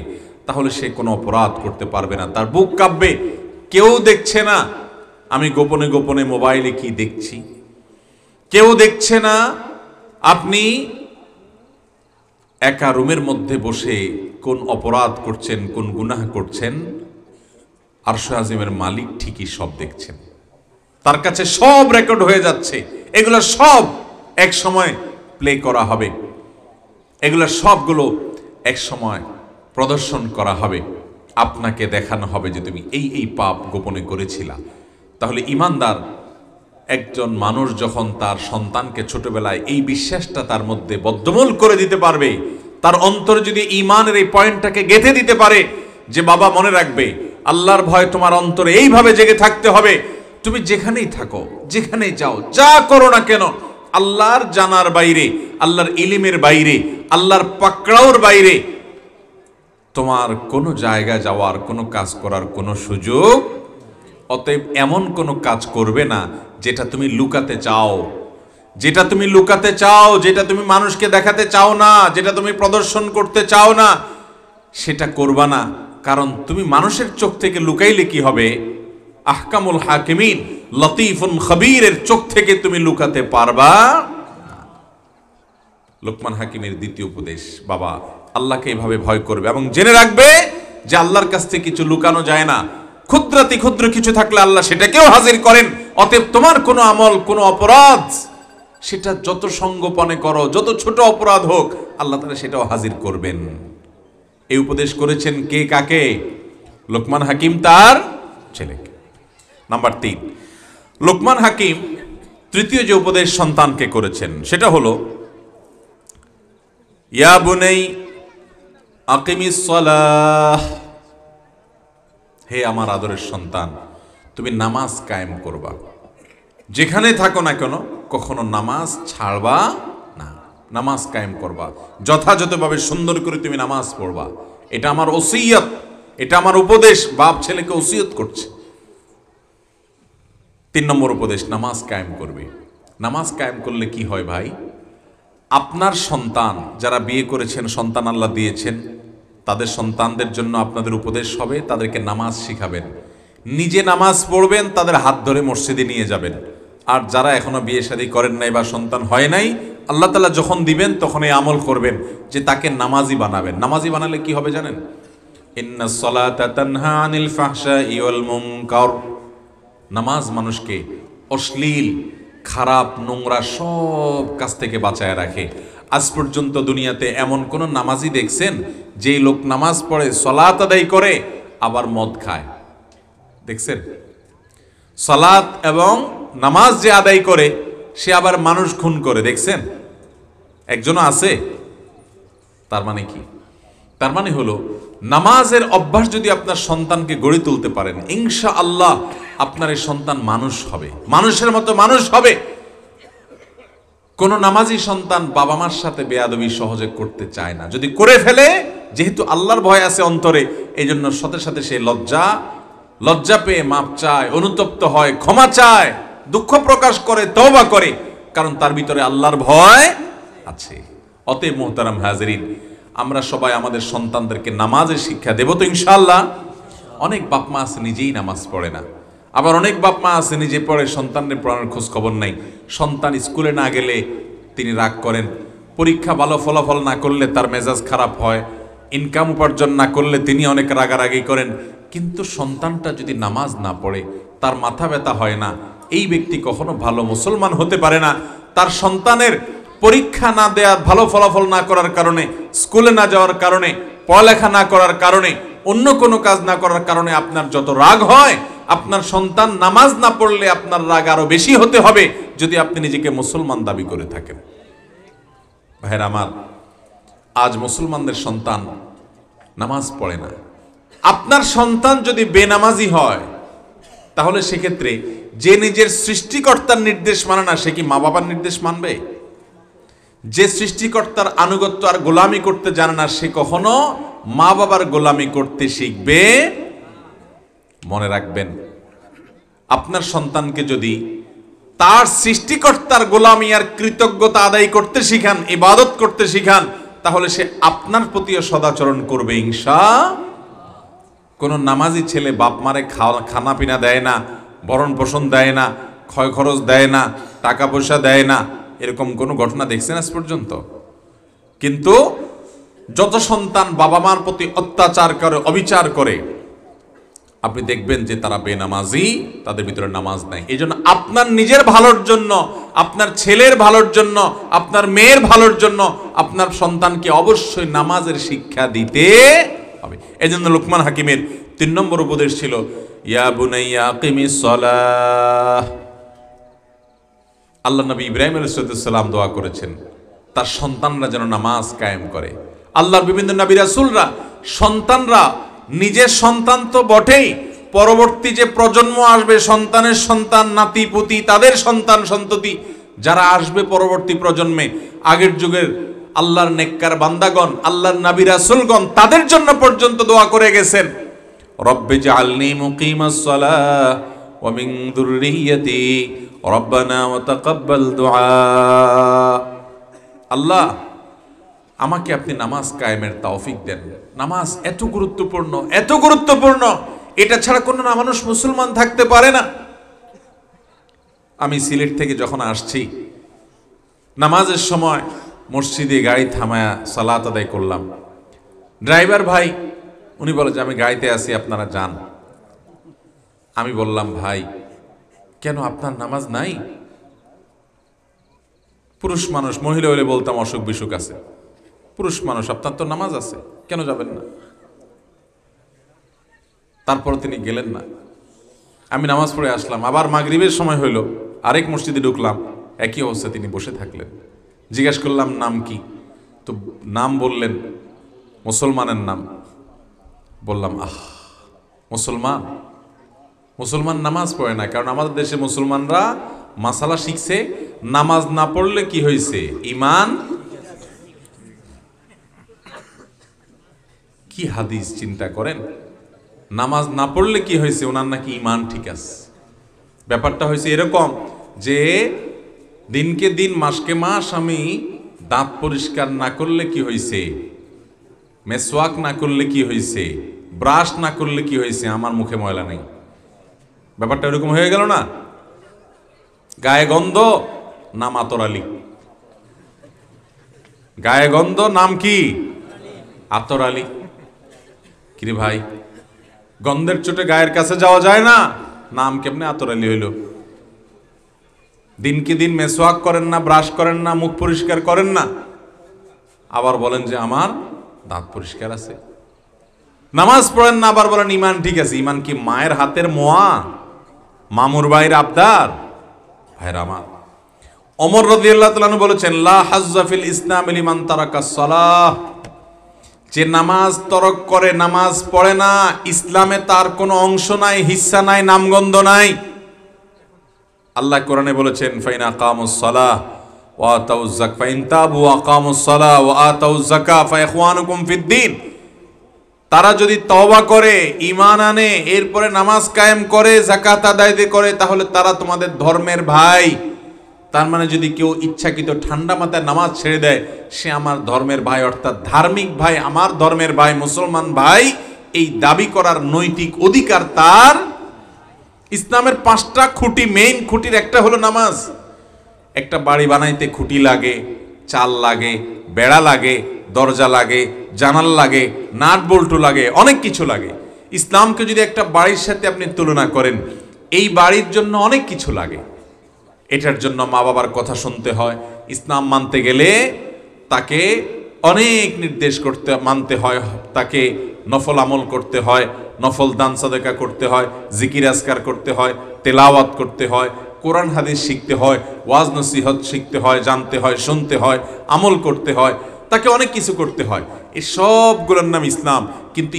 তাহলে সে কোনো অপরাধ করতে পারবে না। তার বুক কাঁপবে, কেউ দেখছে না আমি গোপনে গোপনে মোবাইলে কি দেখছি, কেউ দেখছে না আপনি একা রুমের মধ্যে বসে কোন অপরাধ করছেন, কোন গুনাহ করছেন। আরশ আজিমের মালিক ঠিকই সব দেখছেন, তার কাছে সব রেকর্ড হয়ে যাচ্ছে। এগুলো সব এক সময় প্লে করা হবে, এগুলো সবগুলো এক সময় প্রদর্শন করা হবে, আপনাকে দেখানো হবে যে তুমি এই এই পাপ গোপনে করেছিলা। তাহলে ঈমানদার একজন মানুষ যখন তার সন্তানকে ছোটবেলায় এই বিশ্বাসটা তার মধ্যে বদ্ধমূল করে দিতে পারবে, তার অন্তরে যদি ঈমানের এই পয়েন্টটাকে গেঁথে দিতে পারে যে বাবা মনে রাখবে আল্লাহর ভয় তোমার অন্তরে এইভাবে জেগে থাকতে হবে, তুমি যেখানেই থাকো, যেখানেই যাও, যা করো না কেন, আল্লাহর জানার বাইরে, আল্লাহর ইলিমের বাইরে, আল্লাহর পাকড়াওর বাইরে তোমার কোনো জায়গা যাওয়ার, কোনো কাজ করার কোনো সুযোগ। অতএব এমন কোনো কাজ করবে না যেটা তুমি লুকাতে চাও, যেটা তুমি লুকাতে চাও, যেটা তুমি মানুষকে দেখাতে চাও না, যেটা তুমি প্রদর্শন করতে চাও না, সেটা করবা না। কারণ তুমি মানুষের চোখ থেকে লুকাইলে কি হবে? আহকামুল হাকিমিন লতিফুন খবীরের চোখ থেকে তুমি লুকাতে পারবা না। লোকমান হাকিমের দ্বিতীয় উপদেশ, বাবা আল্লাহকে এভাবে ভয় করবে এবং জেনে রাখবে যে আল্লাহর কাছ থেকে কিছু লুকানো যায় না। ক্ষুদ্রাতি ক্ষুদ্র কিছু থাকলে আল্লাহ সেটাকেও হাজির করেন। অতএব তোমার কোনো আমল, কোনো অপরাধ, সেটা যত সঙ্গোপনে করো, যত ছোট অপরাধ হোক, আল্লাহ তাআলা সেটাও হাজির করবেন। এই উপদেশ করেছেন কে কাকে? লোকমান হাকিম তার ছেলেকে। নাম্বার 3, লোকমান হাকিম তৃতীয় যে উপদেশ সন্তানকে করেছেন সেটা হলো ইয়া বুনাই আকিমিস সালাহ, হে আমার আদরের সন্তান, তুমি নামাজ কায়েম করবা। যেখানে থাকো না কেন কখনো নামাজ ছাড়বা না, নামাজ কায়েম করবা, যথাযথভাবে সুন্দর করে তুমি নামাজ পড়বা। এটা আমার ওসিয়ত, এটা আমার উপদেশ, বাপ ছেলেকে ওসিয়ত করছে। 3 নম্বর উপদেশ, নামাজ কায়েম করবে। নামাজ কায়েম করলে কি হয় ভাই? আপনার সন্তান, যারা বিয়ে করেছেন, সন্তান আল্লাহ দিয়েছেন, তাদের সন্তানদের জন্য আপনাদের উপদেশ হবে তাদেরকে নামাজ শিখাবেন, নিজে নামাজ পড়বেন, তাদের হাত ধরে মসজিদে নিয়ে যাবেন। আর যারা এখনো বিয়ে শাদী করেন নাই বা সন্তান হয় নাই, আল্লাহ তাআলা যখন দিবেন তখন এই আমল করবেন যে তাকে নামাজি বানাবেন। নামাজি বানালে কি হবে জানেন? ইন্নাস সালাতা তানহা আনিল ফাহশাই ওয়াল মুনকার, নামাজ মানুষকে অশ্লীল, খারাপ, নোংরা সব কাজ থেকে বাঁচায় রাখে। আজ পর্যন্ত দুনিয়াতে এমন কোন নামাজি দেখছেন যেই লোক নামাজ পড়ে, সালাত আদায় করে, আবার মদ খায়? দেখছেন? সালাত এবং নামাজ যে আদায় করে সে আবার মানুষ খুন করে, দেখছেন? একজনও আছে? তার মানে কি? তার মানে হলো নামাজের অভ্যাস যদি আপনার সন্তানকে গড়ে তুলতে পারেন, ইনশাআল্লাহ আপনার এই সন্তান মানুষ হবে, মানুষের মতো মানুষ হবে। কোন নামাজি সন্তান বাবা মার সাথে বেয়াদবি সহজে করতে চায় না। যদি করে ফেলে, যেহেতু আল্লাহর ভয় আছে অন্তরে, এই জন্য সাথে সাথে সে লজ্জা পেয়ে মাপ চায়, অনুতপ্ত হয়, ক্ষমা চায়, দুঃখ প্রকাশ করে, তওবা করে, কারণ তার ভিতরে আল্লাহর ভয় আছে। অতএব মুহতারাম হাজিরিন, আমরা সবাই আমাদের সন্তানদেরকে নামাজের শিক্ষা দেব তো ইনশাআল্লাহ। অনেক বাপ মা আছে নিজেই নামাজ পড়ে না, আবার অনেক বাপ মা আছে নিজে পড়ে, সন্তানের পড়ানোর খোঁজ খবর নাই। সন্তান স্কুলে না গেলে তিনি রাগ করেন, পরীক্ষা ভালো ফলাফল না করলে তার মেজাজ খারাপ হয়, ইনকাম উপার্জন না করলে তিনি অনেক রাগারাগি করেন। কিন্তু সন্তানটা যদি নামাজ না পড়ে, তার মাথা ব্যথা হয় না, এই ব্যক্তি কখনো ভালো মুসলমান হতে পারে না। তার সন্তানের পরীক্ষা না দেয়া, ভালো ফলাফল না করার কারণে, স্কুলে না যাওয়ার কারণে, পড়ালেখা না করার কারণে, অন্য কোনো কাজ না করার কারণে আপনার যত রাগ হয়, আপনার সন্তান নামাজ না পড়লে আপনার রাগ আরো বেশি হতে হবে, যদি আপনি নিজেকে মুসলমান দাবি করে থাকেন। ভাইরা আমার, আজ মুসলমানদের সন্তান নামাজ পড়ে না। আপনার সন্তান যদি বেনামাজি হয়, তাহলে সেক্ষেত্রে যে নিজের সৃষ্টিকর্তার নির্দেশ মানে না, সে কি মা বাবার নির্দেশ মানবে? যে সৃষ্টিকর্তার আনুগত্য আর গোলামি করতে জানে না, সে কখনো মা বাবার গোলামি করতে শিখবে? মনে রাখবেন, আপনার সন্তানকে যদি তার সৃষ্টিকর্তার গোলামি আর কৃতজ্ঞতা আদায় করতে শিখান, ইবাদত করতে শিখান, তাহলে সে আপনার প্রতিও সদাচরণ করবে ইনশাআল্লাহ। কোন নামাজি ছেলে বাপ মারে খানা পিনা দেয় না, ভরণ পোষণ দেয় না, ক্ষয় খরচ দেয় না, টাকা পয়সা দেয় না, এরকম কোনো ঘটনা দেখছেন আজ পর্যন্ত? কিন্তু যত সন্তান বাবা মার প্রতি অত্যাচার করে, অবিচার করে, আপনি দেখবেন যে তারা বেনামাজি, তাদের ভিতরে নামাজ নাই। এই জন্য আপনার নিজের ভালোর জন্য, আপনার ছেলের ভালোর জন্য, আপনার মেয়ের ভালোর জন্য আপনার সন্তানকে অবশ্যই নামাজের শিক্ষা দিতে এজন্য লোকমান হাকিমের 3 নম্বর উপদেশ ছিল ইয়া বুনাইয়া আকিমিস সালাহ। আল্লাহ নবী ইব্রাহিম আলাইহিস সালাম দোয়া করেছেন তার সন্তানরা যেন নামাজ কায়েম করে। আল্লাহর বিভিন্ন নবী রাসূলরা সন্তানরা, নিজের সন্তান তো বটেই, পরবর্তী যে প্রজন্ম আসবে, সন্তানের সন্তান, নাতি পুতি, তাদের সন্তান সন্ততি যারা আসবে পরবর্তী প্রজন্মে, আগের যুগের আল্লাহর নেককার বান্দাগণ, আল্লাহর নবী রাসূলগণ তাদের জন্য পর্যন্ত দোয়া করে গেছেন, রব্বি জাআলনি মুকিমাস সালাহ ওয়া মিন যুররিয়্যাতি রব্বানা ওয়া তাকাব্বাল দুআ। আল্লাহ আমাকে আপনি নামাজ কায়েমের তৌফিক দেন। নামাজ এত গুরুত্বপূর্ণ, এত গুরুত্বপূর্ণ, এটা ছাড়া কোনো মানুষ মুসলমান থাকতে পারে না। আমি সিলেট থেকে যখন আসছি, নামাজের সময় মসজিদে গাড়ি থামায়া সালাত আদায় করলাম। ড্রাইভার ভাই উনি বলে যে আমি গাড়িতে আছি, আপনারা যান। আমি বললাম ভাই কেন আপনার নামাজ নাই? পুরুষ মানুষ, মহিলা হলে বলতাম অসুখ বিসুখ আছে, পুরুষ মানুষ আপনার তো নামাজ আছে, কেন যাবেন না? তারপর তিনি গেলেন না। আমি নামাজ পড়ে আসলাম, আবার মাগরিবের সময় হইল, আরেক মসজিদে ঢুকলাম, একই অবস্থা, তিনি বসে থাকলেন। জিজ্ঞাসা করলাম নাম কি? তো নাম বললেন মুসলমানের নাম। বললাম মুসলমান, মুসলমান নামাজ পড়ে না, কারণ আমাদের দেশে মুসলমানরা মাসালা শিখছে নামাজ না পড়লে কি হয়েছে, ঈমান। কি হাদিস চিন্তা করেন, নামাজ না পড়লে কি হয়েছে, ওনার নাকি ঈমান ঠিক আছে। ব্যাপারটা হয়েছে এরকম যে দিনকে দিন, মাসকে মাস আমি দাঁত পরিষ্কার না করলে কি হয়েছে, মেসওয়াক না করলে কি হয়েছে, ব্রাশ না করলে কি হয়েছে, আমার মুখে ময়লা নেই। ব্যাপারটা এরকম হয়ে গেল না? গায়ে গন্ধ, নাম আতর আলী। গায়ে গন্ধ, নাম কি? আতর আলী। কিরে ভাই, গন্ধের চোটে গায়ের কাছে যাওয়া যায় না, নাম কেমনে আতর আলী হইল? দিনকে দিন মেসওয়াক করেন না, ব্রাশ করেন না, মুখ পরিষ্কার করেন না, আবার বলেন যে আমার দাঁত পরিষ্কার আছে। নামাজ পড়েন না, আবার বলেন ঈমান ঠিক আছে। ঈমান কি মায়ের হাতের মোয়া, মামুর ভাইয়ের আবদার? ভাইরা আমার, ওমর রাদিয়াল্লাহু তাআলা আনহু বলেছেন লা হাজ্জা ফিল ইসলাম লিমান তারাকাস সালাহ। যে নামাজ তরক করে, নামাজ পড়ে না, ইসলামে তার কোনো অংশ নাই, হিস্সা নাই, নামগন্ধ নাই। আল্লাহ কোরআনে বলেছেন ফাইন আকামুস সালাহ ওয়া আতাউজ যাকাত ফাইন তাবু ওয়া আকামুস সালাহ ওয়া আতাউজ যাকাত ফাইখওয়ানুকুম ফিদ্দিন। তারা যদি তওবা করে, ঈমান আনে, এরপরে নামাজ কায়েম করে, যাকাত আদায় করে, তাহলে তারা তোমাদের ধর্মের ভাই। তার মানে যদি কেউ ইচ্ছাকৃত ঠান্ডা মাথায় নামাজ ছেড়ে দেয়, সে আমার ধর্মের ভাই, অর্থাৎ ধার্মিক ভাই, আমার ধর্মের ভাই, মুসলমান ভাই, এই দাবি করার নৈতিক অধিকার তার। ইসলামের 5টা খুঁটি, মেইন খুঁটির একটা হলো নামাজ। একটা বাড়ি বানাইতে খুঁটি লাগে, চাল লাগে, বেড়া লাগে, দরজা লাগে, জানাল লাগে, নাট বল্টু লাগে, অনেক কিছু লাগে। ইসলামকে যদি একটা বাড়ির সাথে আপনি তুলনা করেন, এই বাড়ির জন্য অনেক কিছু লাগে। এটার জন্য মা বাবার কথা শুনতে হয়। ইসলাম মানতে গেলে তাকে অনেক নির্দেশ মানতে হয়, তাকে নফল আমল করতে হয়, নফল দান সাদেকা করতে হয়, জিকির আজকার করতে হয়, তেলাওয়াত করতে হয়, কোরআন হাদিস শিখতে হয়, ওয়াজ নসিহত শিখতে হয়, জানতে হয়, শুনতে হয়, আমল করতে হয়, তাকে অনেক কিছু করতে হয়। এই সবগুলোর নাম ইসলাম। কিন্তু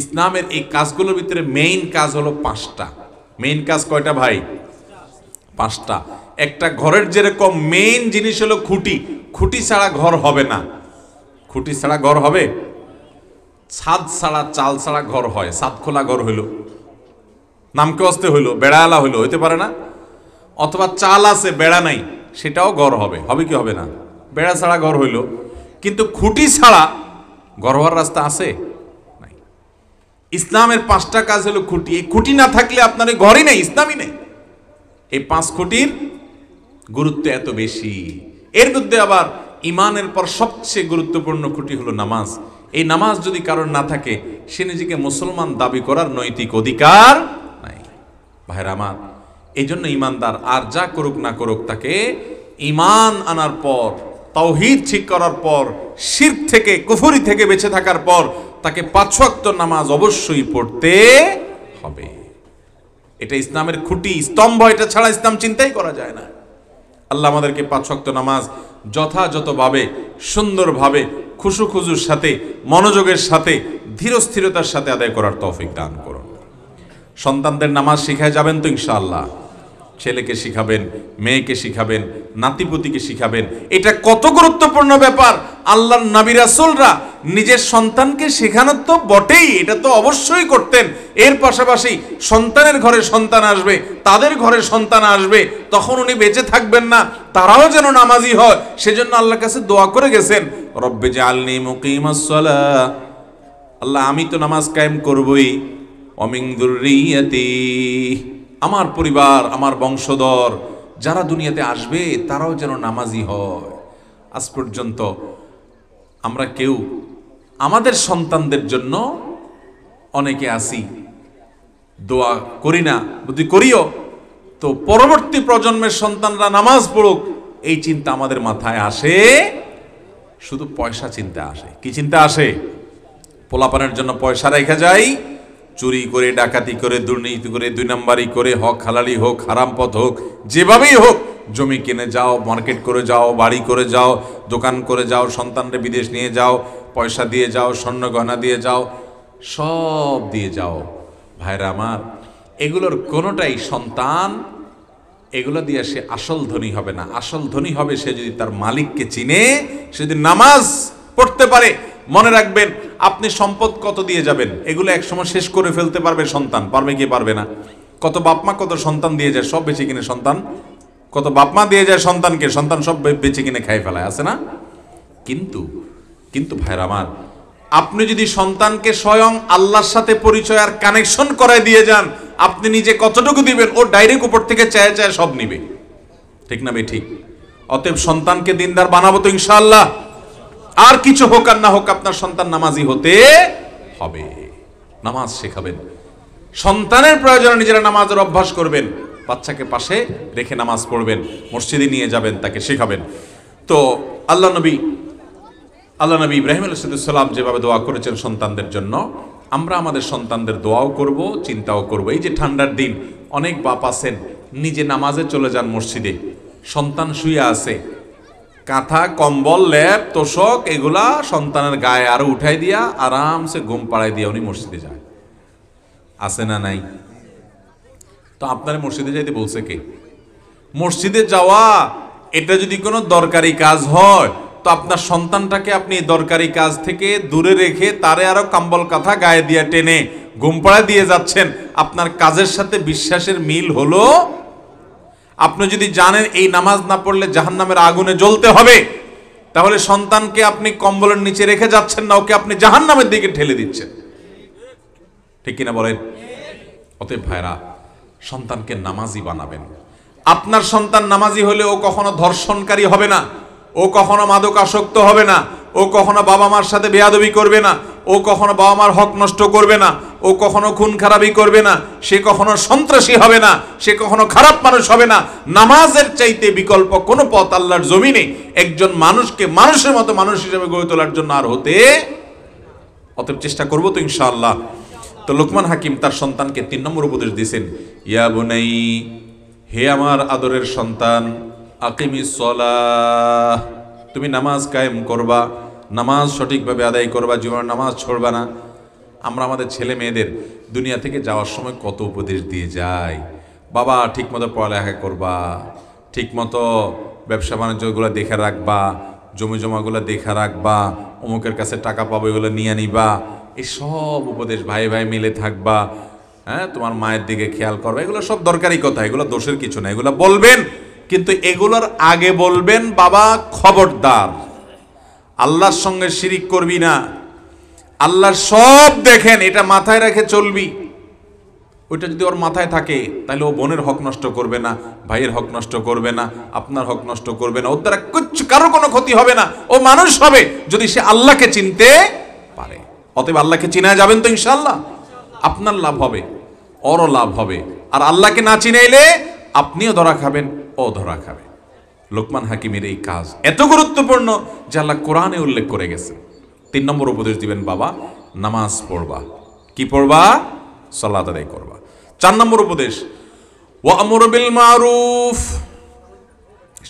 ইসলামের এই কাজগুলোর ভিতরে মেইন কাজ হলো 5টা। মেইন কাজ কয়টা ভাই? 5টা। একটা ঘরের যেরকম মেইন জিনিস হলো খুঁটি, খুঁটি ছাড়া ঘর হবে না। খুঁটি ছাড়া ঘর হবে? ছাদ ছাড়া, চাল ছাড়া ঘর হয়? ছাদ খোলা ঘর হইল, নামকে অস্তে হইল, বেড়ালা হইল, হইতে পারে না। অথবা চাল আছে বেড়া নাই, সেটাও ঘর হবে? হবে কি হবে না? বেড়া ছাড়া ঘর হইল, কিন্তু খুঁটি ছাড়া ঘর হওয়ার রাস্তা আছে নাই। ইসলামের 5টা কাজ হলো খুঁটি। এই খুঁটি না থাকলে আপনার ঘরই নেই, ইসলামই নেই। এই 5 খুঁটির গুরুত্ব এত বেশি। এর মধ্যে আবার ঈমানের পর সবচেয়ে গুরুত্বপূর্ণ খুঁটি হলো নামাজ। এই নামাজ যদি কারোর না থাকে, সে নিজেকে মুসলমান দাবি করার নৈতিক অধিকার নাই। ভাইরা আমার, এই জন্য ঈমানদার আর যা করুক না করুক, তাকে ঈমান আনার পর, তাওহীদ ঠিক করার পর, শিরক থেকে, কুফরি থেকে বেঁচে থাকার পর তাকে 5 ওয়াক্ত নামাজ অবশ্যই পড়তে হবে। এটা ইসলামের খুঁটি, স্তম্ভ। এটা ছাড়া ইসলাম চিন্তাই করা যায় না। আল্লাহ আমাদেরকে 5 ওয়াক্ত নামাজ যথাযথভাবে, সুন্দরভাবে, খুশুখুজুর সাথে, মনোযোগের সাথে, ধীরস্থিরতার সাথে আদায় করার তৌফিক দান করুন। সন্তানদের নামাজ শিখায় যাবেন তো ইনশাআল্লাহ? ছেলেকে শিখাবেন, মেয়েকে শিখাবেন, নাতিপুতিকে শিখাবেন। এটা কত গুরুত্বপূর্ণ ব্যাপার। আল্লাহর নবী রাসূলরা নিজের সন্তানকে শেখানোর তো বটেই, এটা তো অবশ্যই করতেন। এর পাশাপাশি সন্তানের ঘরে সন্তান আসবে, তাদের ঘরে সন্তান আসবে, তখন উনি বেঁচে থাকবেন না, তারাও যেন নামাজি হয়, সেজন্য আল্লাহর কাছে দোয়া করে গেছেন, রব্বে জাআলনি মুকিমাস সালাহ, আল্লাহ আমি তো নামাজ কায়েম করবই, ওয়া মিন যুররিয়াতি, আমার পরিবার, আমার বংশধর যারা দুনিয়াতে আসবে তারাও যেন নামাজি হয়। আজ পর্যন্ত আমরা কেউ আমাদের সন্তানদের জন্য অনেকে আসি দোয়া করি না, যদি করিও তো পরবর্তী প্রজন্মের সন্তানরা নামাজ পড়ুক এই চিন্তা আমাদের মাথায় আসে। শুধু পয়সা চিন্তা আসে। কি চিন্তা আসে? পোলাপানের জন্য পয়সা রেখে যাই, চুরি করে, ডাকাতি করে, দুর্নীতি করে, 2 নাম্বারি করে, হক হালালি হোক, হারাম পথ হোক, যেভাবেই হোক, জমি কিনে যাও, মার্কেট করে যাও, বাড়ি করে যাও, দোকান করে যাও, সন্তানরে বিদেশ নিয়ে যাও, পয়সা দিয়ে যাও, স্বর্ণ গয়না দিয়ে যাও, সব দিয়ে যাও। ভাইরা আমার, এগুলোর কোনোটাই সন্তান এগুলো দিয়ে সে আসল ধনী হবে না। আসল ধনী হবে সে যদি তার মালিককে চিনে, সে যদি নামাজ পড়তে পারে। মনে রাখবেন, আপনি সম্পদ কত দিয়ে যাবেন, এগুলো একসময় শেষ করে ফেলতে পারবে সন্তান, পারবে কি পারবে না? কত বাপমা কত সন্তান দিয়ে যায়, সব বেঁচে কিনে সন্তান, কত বাপমা দিয়ে যায় সন্তানকে, সন্তান সব বেঁচে কিনে খাই ফেলায়, আছে না? কিন্তু ভাইরা আমার, আপনি যদি সন্তানকে স্বয়ং আল্লাহর সাথে পরিচয় আর কানেকশন করায় দিয়ে যান, আপনি নিজে কতটুকু দিবেন ও ডাইরেক্ট উপর থেকে চায় চায় সব নিবে। ঠিক না ঠিক? অতএব সন্তানকে দিনদার বানাবো তো ইনশাআল্লাহ। আর কিছু হোক আর না হোক, আপনার সন্তান নামাজি হতে হবে। নামাজ শেখাবেন, সন্তানের প্রয়োজনে নিজেরা নামাজের অভ্যাস করবেন, বাচ্চাকে পাশে রেখে নামাজ পড়বেন, মসজিদে নিয়ে যাবেন, তাকে শেখাবেন। তো আল্লাহ নবী ইব্রাহিম আলাইহিস সালাম যেভাবে দোয়া করেছেন সন্তানদের জন্য, আমরা আমাদের সন্তানদের দোয়াও করব, চিন্তাও করব। এই যে ঠান্ডার দিন, অনেক বাপ আছেন নিজে নামাজে চলে যান মসজিদে, সন্তান শুয়ে আছে, কাঁথা, কম্বল, লেপ, তোষক এগুলা সন্তানের গায়ে আরো উঠাই দিয়া আরামসে ঘুম পাড়াই দিয়া উনি মসজিদে যায়। আছে না নাই? তো আপনার মসজিদে যাইতে বলছে কে? মসজিদে যাওয়া এটা যদি কোনো দরকারি কাজ হয়, তো আপনার সন্তানটাকে আপনি দরকারি কাজ থেকে দূরে রেখে তারে আরো কম্বল কাঁথা গায়ে দিয়া টেনে ঘুম পাড়াই দিয়ে যাচ্ছেন, আপনার কাজের সাথে বিশ্বাসের মিল হলো? আপনি যদি জানেন এই নামাজ না পড়লে জাহান্নামের আগুনে জ্বলতে হবে, তাহলে সন্তানকে আপনি কম্বলের নিচে রেখে যাচ্ছেন না, ওকে আপনি জাহান্নামের দিকে ঠেলে দিচ্ছেন। ঠিক কিনা বলেন? অতএব ভাইরা, সন্তানকে নামাজি বানাবেন। আপনার সন্তান নামাজি হলে ও কখনো ধর্ষণকারী হবে না, ও কখনো মাদকাসক্ত হবে না, ও কখনো বাবা মার সাথে বেয়াদবি করবে না, ও কখনো বাবা মার হক নষ্ট করবে না, ও কখনো খুন খারাপি করবে না, সে কখনো সন্ত্রাসী হবে না, সে কখনো খারাপ মানুষ হবে না। নামাজের চাইতে বিকল্প কোনো পথ আল্লাহর জমিনে একজন মানুষকে মানুষের মতো মানুষ হিসেবে গড়ে তোলার জন্য আর হতে। অতএব চেষ্টা করবো তো ইনশাআল্লাহ। তো লোকমান হাকিম তার সন্তানকে 3 নম্বর উপদেশ দিয়েছেন, ইয়া বুনাই, হে আমার আদরের সন্তান, আকিমিস সালাহ, তুমি নামাজ কায়েম করবা, নামাজ সঠিকভাবে আদায় করবা, জীবনে নামাজ ছড়বা না। আমরা আমাদের ছেলে মেয়েদের দুনিয়া থেকে যাওয়ার সময় কত উপদেশ দিয়ে যাই, বাবা ঠিকমতো পড়ালেখা করবা, ঠিকমতো ব্যবসা বাণিজ্যগুলো দেখে রাখবা, জমি জমাগুলো দেখে রাখবা, অমুকের কাছে টাকা পাবো এগুলো নিয়ে নিবা, এই সব উপদেশ, ভাই ভাই মিলে থাকবা, হ্যাঁ, তোমার মায়ের দিকে খেয়াল করবা, এগুলো সব দরকারি কথা, এগুলো দোষের কিছু না, এগুলো বলবেন। কিন্তু এগুলোর আগে বলবেন, বাবা খবরদার আল্লাহর সঙ্গে শিরিক করবি না, আল্লাহর সব দেখেন, এটা মাথায় রেখে চলবি। ওইটা যদি ওর মাথায় থাকে তাহলে ও বোনের হক নষ্ট করবে না, ভাইয়ের হক নষ্ট করবে না, আপনার হক নষ্ট করবে না, ওর দ্বারা কারো কোনো ক্ষতি হবে না, ও মানুষ হবে যদি সে আল্লাহকে চিনতে পারে। অতএব আল্লাহকে চিনায় যাবেন তো ইনশাআল্লাহ, আপনার লাভ হবে, ওরও লাভ হবে। আর আল্লাহকে না চিনাইলে আপনিও ধরা খাবেন, ও ধরা খাবে। লোকমান হাকিমের এই কাজ এত গুরুত্বপূর্ণ যে আল্লাহ কোরআনে উল্লেখ করে গেছে। 3 নম্বর উপদেশ দিবেন, বাবা নামাজ পড়বা। কি পড়বা? সালাত আদায় করবা। 4 নম্বর উপদেশ, ওয়া'মুর বিল মারুফ।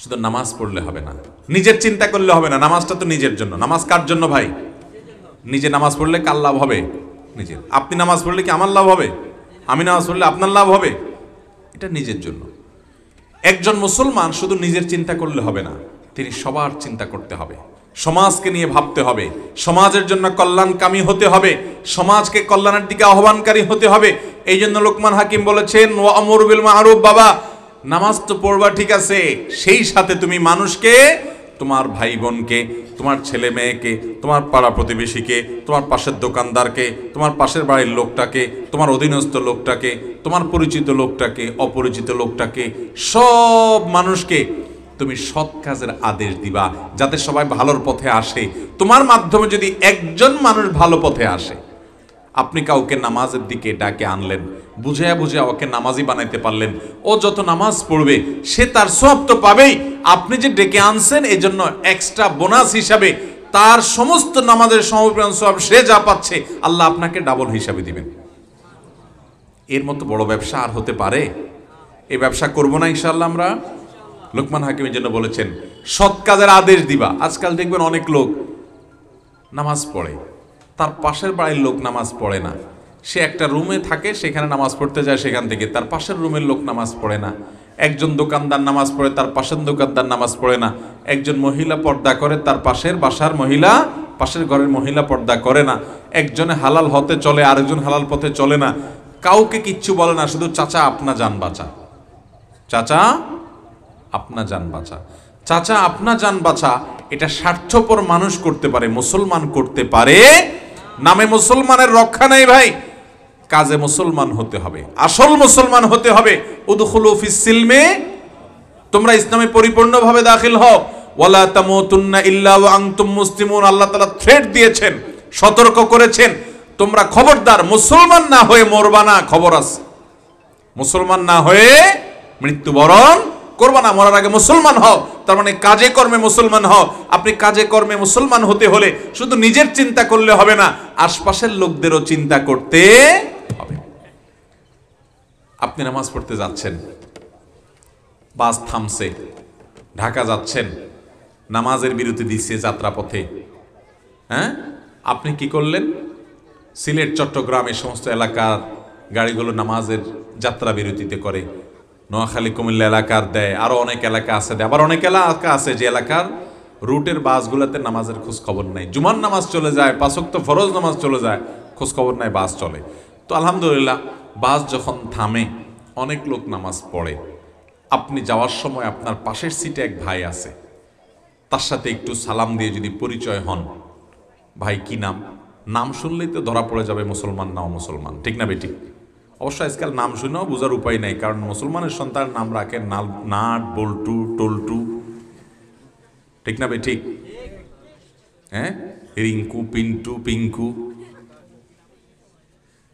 শুধু নামাজ পড়লে হবে না, নিজের চিন্তা করলে হবে না। নামাজটা তো নিজের জন্য। নামাজ কার জন্য ভাই? নিজে নামাজ পড়লে কার লাভ হবে? নিজের। আপনি নামাজ পড়লে কি আমার লাভ হবে? আমি নামাজ পড়লে আপনার লাভ হবে? এটা নিজের জন্য। একজন মুসলমান শুধু নিজের চিন্তা করলে হবে না, তিনি সবার চিন্তা করতে হবে, সমাজকে নিয়ে ভাবতে হবে, সমাজের জন্য কল্যাণকামী হতে হবে, সমাজকে কল্যাণের দিকে আহ্বানকারী হতে হবে। এই জন্য লোকমান হাকিম বলেছেন, ওয়া'মুর বিল মারুফ। বাবা, নামাজ তো পড়বা ঠিক আছে, সেই সাথে তুমি মানুষকে, তোমার ভাই বোনকে, তোমার ছেলে মেয়েকে, তোমার পাড়া প্রতিবেশীকে, তোমার পাশের দোকানদারকে, তোমার পাশের বাড়ির লোকটাকে, তোমার অধীনস্থ লোকটাকে, তোমার পরিচিত লোকটাকে, অপরিচিত লোকটাকে, সব মানুষকে তুমি সৎ কাজের আদেশ দিবা, যাতে সবাই ভালোর পথে আসে। তোমার মাধ্যমে যদি একজন মানুষ ভালো পথে আসে, আপনি কাউকে নামাজের দিকে ডাকে আনলেন, বুঝাইয়া বুঝাইয়া ওকে নামাজি বানাইতে পারলেন, ও যত নামাজ পড়বে সে তার সওয়াব তো পাবেই। আপনি যে ডেকে আনছেন এই জন্য এক্সট্রা বোনাস হিসাবে তার সমস্ত নামাজের সমপরিমাণ সওয়াব সে যা পাচ্ছে, আল্লাহ আপনাকে ডাবল হিসাবে দিবেন। এর মতো বড় ব্যবসা আর হতে পারে? এই ব্যবসা করব না ইনশাআল্লাহ আমরা। লোকমান হাকিমের জন্য বলেছেন সৎ কাজের আদেশ দিবা। আজকাল দেখবেন অনেক লোক নামাজ পড়ে, তার পাশের বাড়ির লোক নামাজ পড়ে না। সে একটা রুমে থাকে, সেখানে নামাজ পড়তে যায়, সেখান থেকে তার পাশের রুমের লোক নামাজ পড়ে না। একজন দোকানদার নামাজ পড়ে, তার পাশের দোকানদার নামাজ পড়ে না। একজন মহিলা পর্দা করে, তার পাশের বাসার মহিলা, পাশের ঘরের মহিলা পর্দা করে না। একজনে হালাল হতে চলে, আরেকজন হালাল পথে চলে না। কাউকে কিচ্ছু বলে না, শুধু চাচা আপনা জান বাঁচা, চাচা আপনা জান বাঁচা, চাচা আপনা জান বাঁচা। এটা স্বার্থপর মানুষ করতে পারে, মুসলমান করতে পারে। নামে মুসলমানের রক্ষা নেই ভাই, কাজে মুসলমান হতে হবে, আসল মুসলমান হতে হবে। উদখুলু ফিস সিলমে, তোমরা ইসলামে পরিপূর্ণভাবে দাখিল হও। ওয়ালা তামুতুন্না ইল্লা ওয়া আনতুম মুসলিমুন। আল্লাহ তাআলা থ্রেট দিয়েছেন, সতর্ক করেছেন, তোমরা খবরদার মুসলমান না হয়ে মরবা না। খবর আছে, মুসলমান না হয়ে মৃত্যুবরণ করবা না, মরার আগে মুসলমান হও। তার মানে কাজে কর্মে মুসলমান হও। আপনি কাজে কর্মে মুসলমান হতে হলে শুধু নিজের চিন্তা করলে হবে না, আশপাশের লোকদেরও চিন্তা করতে হবে। আপনি নামাজ পড়তে যাচ্ছেন, বাস থামছে, ঢাকা যাচ্ছেন, নামাজের বিরতি দিচ্ছে যাত্রাপথে, হ্যাঁ, আপনি কি করলেন? সিলেট, চট্টগ্রাম এই সমস্ত এলাকার গাড়িগুলো নামাজের যাত্রা বিরতিতে করে, নোয়াখালী, কুমিল্লা এলাকার দেয়, আরো অনেক এলাকা আছে দেয়। আবার অনেক এলাকা আছে যে এলাকার রুটের বাসগুলোতে নামাজের খোঁজ খবর নাই। জুমার নামাজ চলে যায়, 5 ওয়াক্ত ফরজ নামাজ চলে যায়, খোঁজ খবর নাই, বাস চলে। তো আলহামদুলিল্লাহ, বাস যখন থামে অনেক লোক নামাজ পড়ে। আপনি যাওয়ার সময় আপনার পাশের সিটে এক ভাই আছে, তার সাথে একটু সালাম দিয়ে যদি পরিচয় হন, ভাই কি নাম? নাম শুনলেই তো ধরা পড়ে যাবে মুসলমান না মুসলমান, ঠিক না বেটি? অবশ্য আজকাল নাম শুনেও বোঝার উপায় নাই, কারণ মুসলমানের সন্তান নাম রাখেন নাট, বল্টু, টল্টু, ঠিক না বেটি? হ্যাঁ, রিঙ্কু, পিন্টু, পিঙ্কু,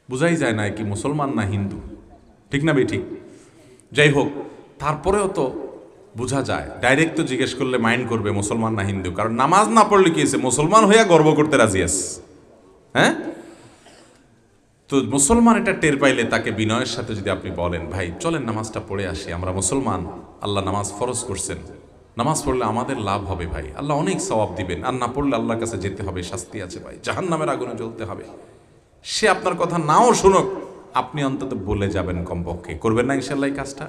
বোঝাই যায় না কি মুসলমান না হিন্দু, ঠিক না বেটি? যাই হোক, তারপরেও তো বোঝা যায়। ডাইরেক্ট তো জিজ্ঞেস করলে মাইন্ড করবে মুসলমান না হিন্দু, কারণ নামাজ না পড়লে কি হয়েছে, মুসলমান হইয়া গর্ব করতে রাজি আছে। হ্যাঁ, তো মুসলমান এটা টের পাইলে তাকে বিনয়ের সাথে যদি আপনি বলেন, ভাই চলেন নামাজটা পড়ে আসি, আমরা মুসলমান, আল্লাহ নামাজ ফরজ করছেন, নামাজ পড়লে আমাদের লাভ হবে ভাই, আল্লাহ অনেক সওয়াব দিবেন, আর না পড়লে আল্লাহর কাছে যেতে হবে, শাস্তি আছে ভাই, জাহান্নামের আগুনে জ্বলতে হবে। সে আপনার কথা নাও শুনুক, আপনি অন্তত বলে যাবেন কমপক্ষে। করবেন না ইনশাআল্লাহ এই কাজটা?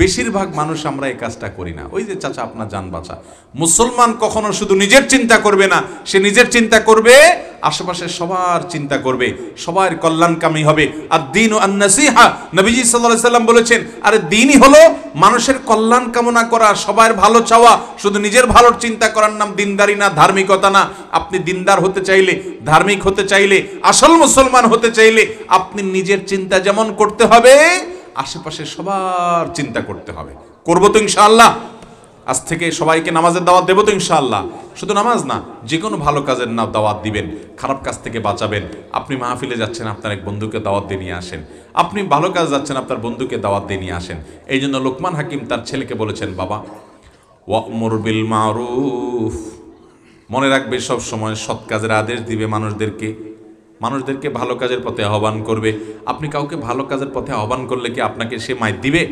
বেশিরভাগ মানুষ আমরা এই কাজটা করি না। ওই যে চাচা আপনার জান বাঁচা। মুসলমান কখনো শুধু নিজের চিন্তা করবে না, সে নিজের চিন্তা করবে, আশেপাশে সবার চিন্তা করবে, সবার কল্যাণকামী হবে। আর দ্বীন ও আন-নাসিহা, নবীজি সাল্লাল্লাহু আলাইহি সাল্লাম বলেছেন, আরে দ্বীনই হলো মানুষের কল্যাণ কামনা করা, সবার ভালো চাওয়া। শুধু নিজের ভালোর চিন্তা করার নাম দিনদারি না, ধার্মিকতা না। আপনি দিনদার হতে চাইলে, ধার্মিক হতে চাইলে, আসল মুসলমান হতে চাইলে আপনি নিজের চিন্তা যেমন করতে হবে, আশেপাশে সবার চিন্তা করতে হবে। করবো তো ইনশাআল্লাহ? আজ থেকে সবাইকে নামাজের দাওয়াত দেবো তো ইনশাআল্লাহ? শুধু নামাজ না, যে কোনো ভালো কাজের না দাওয়াত দিবেন, খারাপ কাজ থেকে বাঁচাবেন। আপনি মাহফিলে যাচ্ছেন, আপনার এক বন্ধুকে দাওয়াত দিয়ে নিয়ে আসেন। আপনি ভালো কাজ যাচ্ছেন, আপনার বন্ধুকে দাওয়াত দিয়ে নিয়ে আসেন। এই জন্য লোকমান হাকিম তার ছেলেকে বলেছেন, বাবা ওয়া'মুর বিল মারুফ, মনে রাখবে সব সময় সৎ কাজের আদেশ দিবে মানুষদেরকে। মানুষদেরকে ভালো কাজের পথে আহ্বান করবে। আপনি কাউকে ভালো কাজের পথে আহ্বান করলে কি আপনাকে সে মাইর দিবে?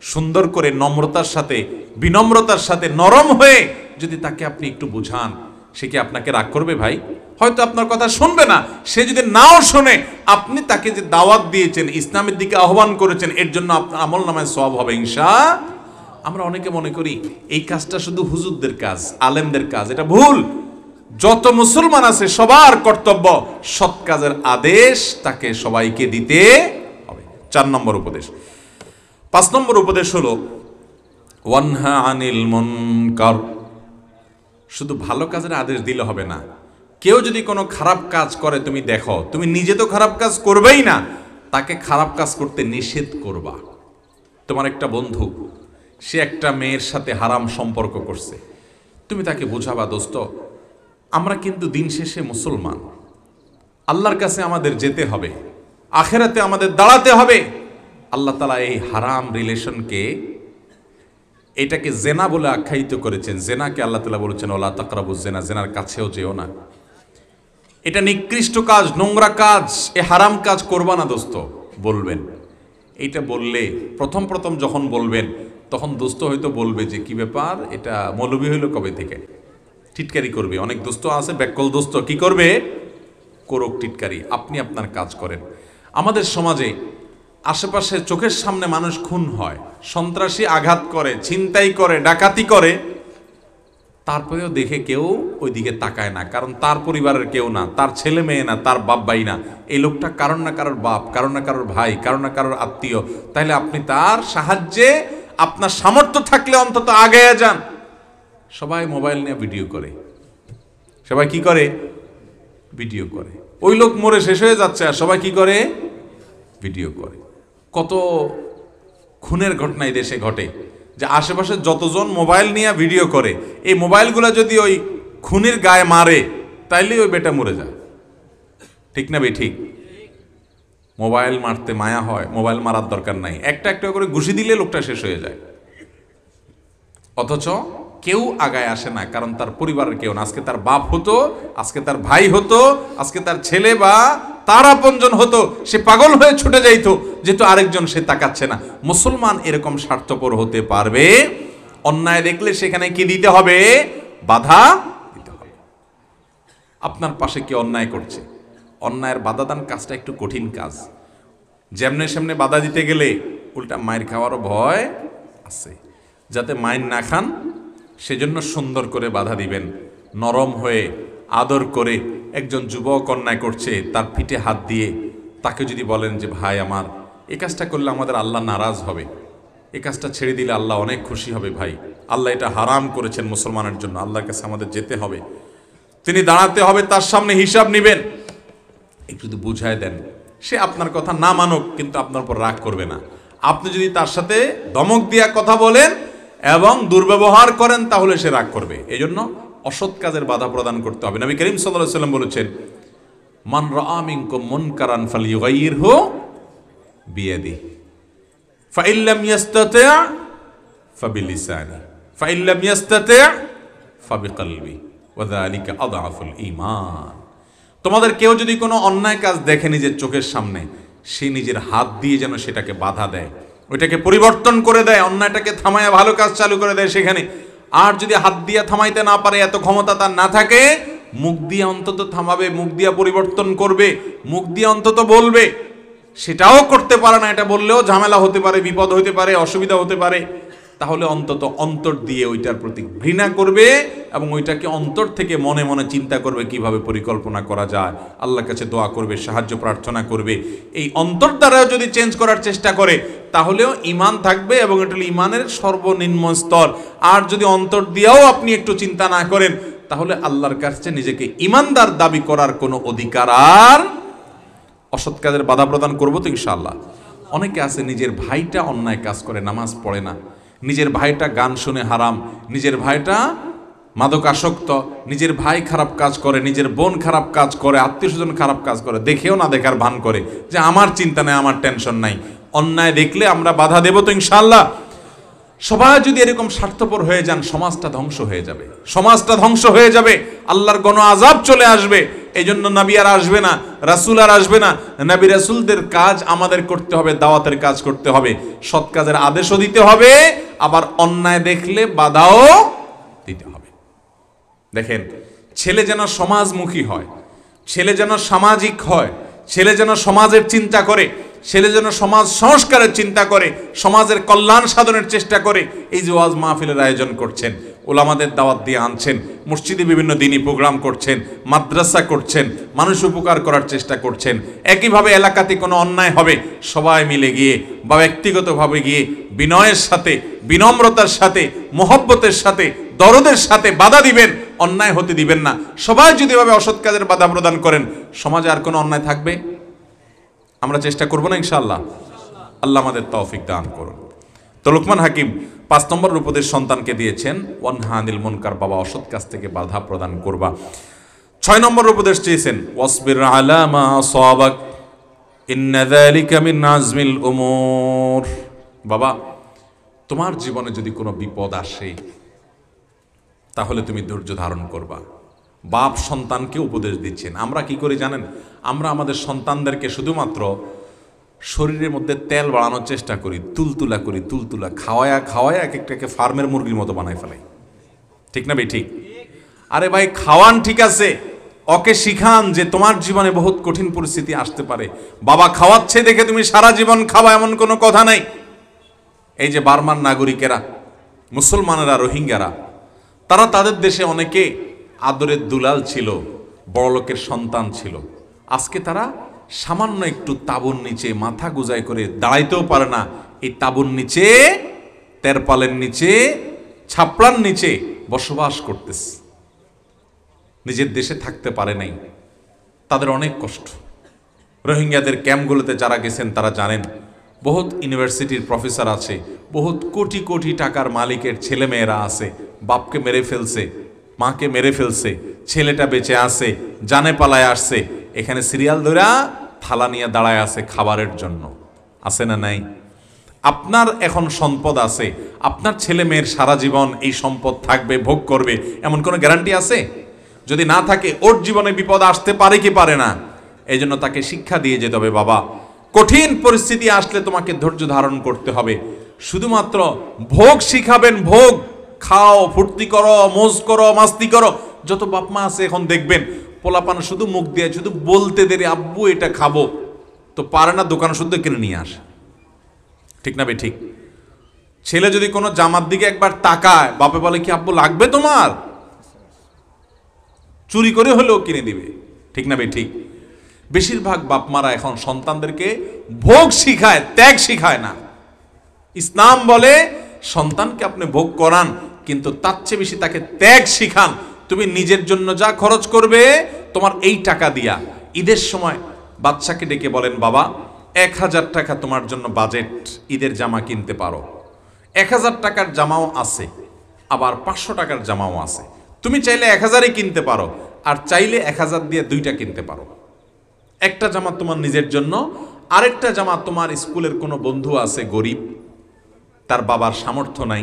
সুন্দর করে নম্রতার সাথে, বিনম্রতার সাথে, নরম হয়ে যদি তাকে আপনি একটু বুঝান, সে কি আপনাকে রাগ করবে ভাই? হয়তো আপনার কথা শুনবে না। সে যদি নাও শোনে, আপনি তাকে যে দাওয়াত দিয়েছেন, ইসলামের দিকে আহ্বান করেছেন, এর জন্য আপনার আমল নামায় সওয়াব হবে ইনশাআল্লাহ। আমরা অনেকে মনে করি এই কাজটা শুধু হুজুরদের কাজ, আলেমদের কাজ। এটা ভুল। যত মুসলমান আছে সবার কর্তব্য সৎ কাজের আদেশ তাকে সবাইকে দিতে হবে। 4 নম্বর উপদেশ। 5 নম্বর উপদেশ হলো ওয়ানহা আনিল মুনকার। শুধু ভালো কাজের আদেশ দিলে হবে না। কেউ যদি কোনো খারাপ কাজ করে তুমি দেখো, তুমি নিজে তো খারাপ কাজ করবেই না, তাকে খারাপ কাজ করতে নিষেধ করবা। তোমার একটা বন্ধু, সে একটা মেয়ের সাথে হারাম সম্পর্ক করছে, তুমি তাকে বোঝাবা, দোস্ত আমরা কিন্তু দিন শেষে মুসলমান, আল্লাহর কাছে আমাদের যেতে হবে, আখেরাতে আমাদের দাঁড়াতে হবে। আল্লাহ তাআলা এই হারাম রিলেশনকে, এটাকে জেনা বলে আখ্যায়িত করেছেন। জেনাকে আল্লাহ তাআলা বলেছেন ওয়ালা তাকরাবুজ জেনা, জেনার কাছেও যেও না। এটা নিকৃষ্ট কাজ, নোংরা কাজ, এ হারাম কাজ করবা না দোস্ত বলবেন। এইটা বললে প্রথম যখন বলবেন তখন দোস্ত হয়তো বলবে যে কি ব্যাপার, এটা মৌলবি হইলো কবে থেকে, টিটকারি করবে। অনেক দোস্ত আছে ব্যাককল দোস্ত, কি করবে, করুক টিটকারি, আপনি আপনার কাজ করেন। আমাদের সমাজে আশেপাশে চোখের সামনে মানুষ খুন হয়, সন্ত্রাসী আঘাত করে, ছিনতাই করে, ডাকাতি করে, তারপরেও দেখে কেউ ওইদিকে তাকায় না, কারণ তার পরিবারের কেউ না, তার ছেলে মেয়ে না, তার বাপ ভাই না। এই লোকটা কারোর না কারোর বাপ, কারোর না কারোর ভাই, কারোর না কারোর আত্মীয়। তাইলে আপনি তার সাহায্যে আপনার সামর্থ্য থাকলে অন্তত আগে যান। সবাই মোবাইল নিয়ে ভিডিও করে, সবাই কি করে, ভিডিও করে। ওই লোক মরে শেষ হয়ে যাচ্ছে আর সবাই কি করে, ভিডিও করে। কত খুনের ঘটনা এই দেশে ঘটে যে আশেপাশে যতজন মোবাইল নিয়ে ভিডিও করে, এই মোবাইলগুলো যদি ওই খুনির গায়ে মারে তাইলে ওই বেটা মরে যায়। ঠিক না বে ঠিক? মোবাইল মারতে মায়া হয়, মোবাইল মারার দরকার নাই, একটা একটা করে ঘুষি দিলে লোকটা শেষ হয়ে যায়। অথচ কেউ আগায় আসে না, কারণ তার পরিবারের কেউ না। আজকে তার বাপ হতো, আজকে তার ভাই হতো, আজকে তার ছেলে বা তার আপনজন হতো, সে পাগল হয়ে ছুটে যাইতো, যেহেতু আরেকজন সে তাকাচ্ছে না। মুসলমান এরকম স্বার্থপর হতে পারবে? অন্যায় দেখলে সেখানে কি দিতে হবে, বাধা দিতে হবে। আপনার পাশে কি অন্যায় করছে, অন্যায়ের বাধা দান কাজটা একটু কঠিন কাজ। যেমনে সেমনে বাধা দিতে গেলে উল্টা মায়ের খাওয়ারও ভয় আছে। যাতে মায়ের না খান সেজন্য সুন্দর করে বাধা দিবেন, নরম হয়ে আদর করে। একজন যুবক অন্যায় করছে, তার পিঠে হাত দিয়ে তাকে যদি বলেন যে ভাই আমার এই কাজটা করলে আমাদের আল্লাহ নারাজ হবে, এই কাজটা ছেড়ে দিলে আল্লাহ অনেক খুশি হবে, ভাই আল্লাহ এটা হারাম করেছেন মুসলমানের জন্য, আল্লাহর কাছে আমাদের যেতে হবে, তিনি দাঁড়াতে হবে, তার সামনে হিসাব নিবেন, একটু যদি বুঝায় দেন, সে আপনার কথা না মানুক কিন্তু আপনার উপর রাগ করবে না। আপনি যদি তার সাথে ধমক দিয়া কথা বলেন এবং দুর্ব্যবহার করেন তাহলে সে রাগ করবে। এই জন্য অসৎ কাজের বাধা প্রদান করতে হবে। নবী করিম সাল্লাল্লাহু আলাইহি ওয়াসাল্লাম বলেছেন মান রাআ মিনকুম মুনকারান ফালইউগাইয়িরহু বিয়াদিহি ফাইন লাম ইস্তাতি' ফাবিলিসানি ফাইন লাম ইস্তাতি' ফাবিকলবি ওয়া যালিকা আযআফুল ঈমান। তোমাদের কেউ যদি কোনো অন্যায় কাজ দেখে নিজের চোখের সামনে, সে নিজের হাত দিয়ে যেন সেটাকে বাধা দেয়, ওইটাকে পরিবর্তন করে দেয়, অন্যায়টাকে থামায়া ভালো কাজ চালু করে দেয় সেখানে। আর যদি হাত দিয়ে থামাইতে না পারে, এত ক্ষমতা তার না থাকে, মুখ দিয়ে অন্তত থামাবে, মুখ দিয়ে পরিবর্তন করবে, মুখ দিয়ে অন্তত বলবে। সেটাও করতে পারে না, এটা বললেও ঝামেলা হতে পারে, বিপদ হতে পারে, অসুবিধা হতে পারে। তাহলে অন্তত অন্তর দিয়ে ওইটার প্রতি ঘৃণা করবে এবং ওইটাকে অন্তর থেকে মনে মনে চিন্তা করবে কিভাবে পরিকল্পনা করা যায়, আল্লাহর কাছে দোয়া করবে, সাহায্য প্রার্থনা করবে। এই অন্তর দ্বারাও যদি চেঞ্জ করার চেষ্টা করে তাহলেও ঈমান থাকবে এবং এটা হলো ঈমানের সর্বনিম্ন স্তর। আর যদি অন্তর দিয়েও আপনি একটু চিন্তা না করেন তাহলে আল্লাহর কাছে নিজেকে ঈমানদার দাবি করার কোনো অধিকার আর। অসৎ কাজের বাধা প্রদান করবো তো ইনশাআল্লাহ। অনেকে আছে নিজের ভাইটা অন্যায় কাজ করে, নামাজ পড়ে না, নিজের ভাইটা গান শুনে হারাম, নিজের ভাইটা মাদকাসক্ত, নিজের ভাই খারাপ কাজ করে, নিজের বোন খারাপ কাজ করে, আত্মীয় স্বজন খারাপ কাজ করে, দেখেও না দেখার ভান করে যে আমার চিন্তা নেই, আমার টেনশন নাই। অন্যায় দেখলে আমরা বাধা দেব তো ইনশাআল্লাহ। সবাই যদি এরকম স্বার্থপর হয়ে যান, সমাজটা ধ্বংস হয়ে যাবে, সমাজটা ধ্বংস হয়ে যাবে, আল্লাহর গণ আযাব চলে আসবে। এই জন্য নবী আর আসবে না, রাসূল আর আসবে না। নবী রাসূলদের কাজ আমাদের করতে হবে, দাওয়াতের কাজ করতে হবে, সৎ কাজের আদেশও দিতে হবে, আবার অন্যায় দেখলে বাধাও দিতে হবে। দেখেন, ছেলে যেন সমাজমুখী হয়, ছেলে যেন সামাজিক হয়, ছেলে যেন সমাজের চিন্তা করে, ছেলে যেন সমাজ সংস্কারের চিন্তা করে, সমাজের কল্যাণ সাধনের চেষ্টা করে। এই যে ওয়াজ মাহফিলের আয়োজন করছেন, ওলামাদের দাওয়াত দিয়ে আনছেন, মসজিদে বিভিন্ন দিনই প্রোগ্রাম করছেন, মাদ্রাসা করছেন, মানুষ উপকার করার চেষ্টা করছেন। একইভাবে এলাকাতে কোনো অন্যায় হবে, সবাই মিলে গিয়ে বা ব্যক্তিগতভাবে গিয়ে বিনয়ের সাথে, বিনম্রতার সাথে, মহব্বতের সাথে, দরদের সাথে বাধা দিবেন, অন্যায় হতে দিবেন না। সবাই যদি এভাবে অসৎ কাজের বাধা প্রদান করেন, সমাজে আর কোনো অন্যায় থাকবে? আমরা চেষ্টা করবো না ইনশাআল্লাহ? আল্লাহ আমাদের তৌফিক দান করুন। তো লোকমান হাকিম 5 নম্বর উপদেশ সন্তানকে দিয়েছেন, ওয়ানহা আনিল মুনকার, বাবা অসৎ কাজ থেকে বাধা প্রদান করবা। 6 নম্বর উপদেশ চেয়েছেন, ওয়াসবির আলা মা আসাবাক ইন্না যালিকা মিন আজমিল উমুর। বাবা, তোমার জীবনে যদি কোনো বিপদ আসে তাহলে তুমি ধৈর্য ধারণ করবা। বাপ সন্তানকে উপদেশ দিচ্ছেন। আমরা কি করি জানেন? আমরা আমাদের সন্তানদেরকে শুধুমাত্র শরীরের মধ্যে তেল বাড়ানোর চেষ্টা করি, তুলতুলা করি, তুলতুলা খাওয়ায়া খাওয়ায়া এক একটাকে ফার্মের মুরগির মতো বানাই ফেলাই। ঠিক না ভাই? ঠিক। আরে ভাই, খাওয়ান ঠিক আছে, ওকে শিখান যে তোমার জীবনে বহুত কঠিন পরিস্থিতি আসতে পারে। বাবা খাওয়াচ্ছে দেখে তুমি সারা জীবন খাওয়া এমন কোনো কথা নাই। এই যে বার্মার নাগরিকেরা, মুসলমানেরা, রোহিঙ্গারা, তারা তাদের দেশে অনেকে আদরের দুলাল ছিল, বড়লোকের সন্তান ছিল। আজকে তারা সামান্য একটু তাঁবুর নিচে মাথা গুজাই করে দাঁড়াইতেও পারে না। এই তাঁবুর নিচে, তেরপালের নিচে, ছাপড়ার নিচে বসবাস করতেছে, নিজের দেশে থাকতে পারে নাই। তাদের অনেক কষ্ট। রোহিঙ্গাদের ক্যাম্পগুলোতে যারা গেছেন তারা জানেন, বহুত ইউনিভার্সিটির প্রফেসর আছে, বহুত কোটি কোটি টাকার মালিকের ছেলেমেয়েরা আছে, বাপকে মেরে ফেলছে, মাকে মেরে ফেলছে, ছেলেটা বেঁচে আছে, জানে পালায় আসছে, এখানে সিরিয়াল ধরা থালা নিয়ে দাঁড়ায় আছে খাবারের জন্য। আছে না নাই? আপনার এখন সম্পদ আছে, আপনার ছেলে মেয়ের সারা জীবন এই সম্পদ থাকবে, ভোগ করবে, এমন কোনো গ্যারান্টি আছে? যদি না থাকে, ওর জীবনে বিপদ আসতে পারে কি পারে না? এই জন্য তাকে শিক্ষা দিয়ে যেতে হবে, বাবা কঠিন পরিস্থিতি আসলে তোমাকে ধৈর্য ধারণ করতে হবে। শুধুমাত্র ভোগ শিখাবেন, ভোগ খাও, ফুর্তি করো, মৌজ করো, মাস্তি করো। যত বাপ মা আছে এখন দেখবেন, পোলাপান শুধু মুখ দিয়ে শুধু বলতে দেরি, আব্বু এটা খাবো, তো পারে না, দোকান শুদ্ধ কিনে নিয়ে আসে। ঠিক না ভাই? ঠিক। ছেলে যদি কোনো জামার দিকে একবার তাকায়, বাপে বলে কি আব্বু লাগবে তোমার? চুরি করে হলেও কিনে দিবে। ঠিক না ভাই? ঠিক। বেশিরভাগ বাপমারা এখন সন্তানদেরকে ভোগ শিখায়, ত্যাগ শিখায় না। ইসলাম বলে সন্তানকে আপনি ভোগ করান, কিন্তু তার চেয়ে বেশি তাকে ত্যাগ শিখান। তুমি নিজের জন্য যা খরচ করবে তোমার এই টাকা দিয়া, ঈদের সময় বাচ্চাকে ডেকে বলেন, বাবা 1000 টাকা তোমার জন্য বাজেট, ঈদের জামা কিনতে পারো। 1000 টাকার জামাও আছে, আবার 500 টাকার জামাও আছে। তুমি চাইলে 1000ই কিনতে পারো, আর চাইলে 1000 দিয়ে 2টা কিনতে পারো। একটা জামা তোমার নিজের জন্য, আরেকটা জামা তোমার স্কুলের কোনো বন্ধু আছে গরিব, তার বাবার সামর্থ্য নাই,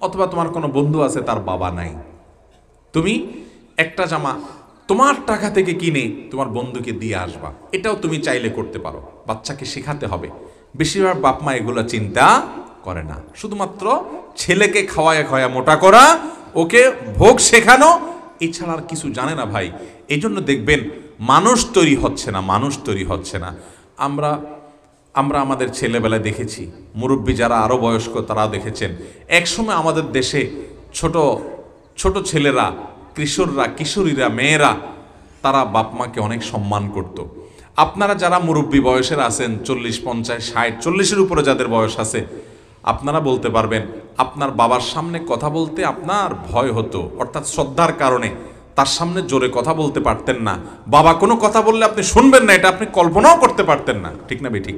অথবা তোমার কোনো বন্ধু আছে তার বাবা নাই। তুমি একটা জামা তোমার টাকা থেকে কিনে তোমার বন্ধুকে দিয়ে আসবা, এটাও তুমি চাইলে করতে পারো। বাচ্চাকে শেখাতে হবে। বেশিরভাগ বাপ মা এগুলো চিন্তা করে না, শুধুমাত্র ছেলেকে খাওয়ায় খাওয়া মোটা করা, ওকে ভোগ শেখানো, এছাড়া আর কিছু জানে না ভাই। এই জন্য দেখবেন মানুষ তৈরি হচ্ছে না, মানুষ তৈরি হচ্ছে না। আমরা আমাদের ছেলেবেলায় দেখেছি, মুরব্বী যারা আরো বয়স্ক তারা দেখেছেন, একসময় আমাদের দেশে ছোট ছোট ছেলেরা, কিশোররা, কিশোরীরা, মেয়েরা, তারা বাপ মাকে অনেক সম্মান করত। আপনারা যারা মুরব্বী বয়সের আছেন, 40, 50, 60, 40-এর উপরে যাদের বয়স আছে, আপনারা বলতে পারবেন আপনার বাবার সামনে কথা বলতে আপনার ভয় হতো, অর্থাৎ শ্রদ্ধার কারণে তার সামনে জোরে কথা বলতে পারতেন না। বাবা কোনো কথা বললে আপনি শুনবেন না, এটা আপনি কল্পনাও করতে পারতেন না। ঠিক না বেঠিক?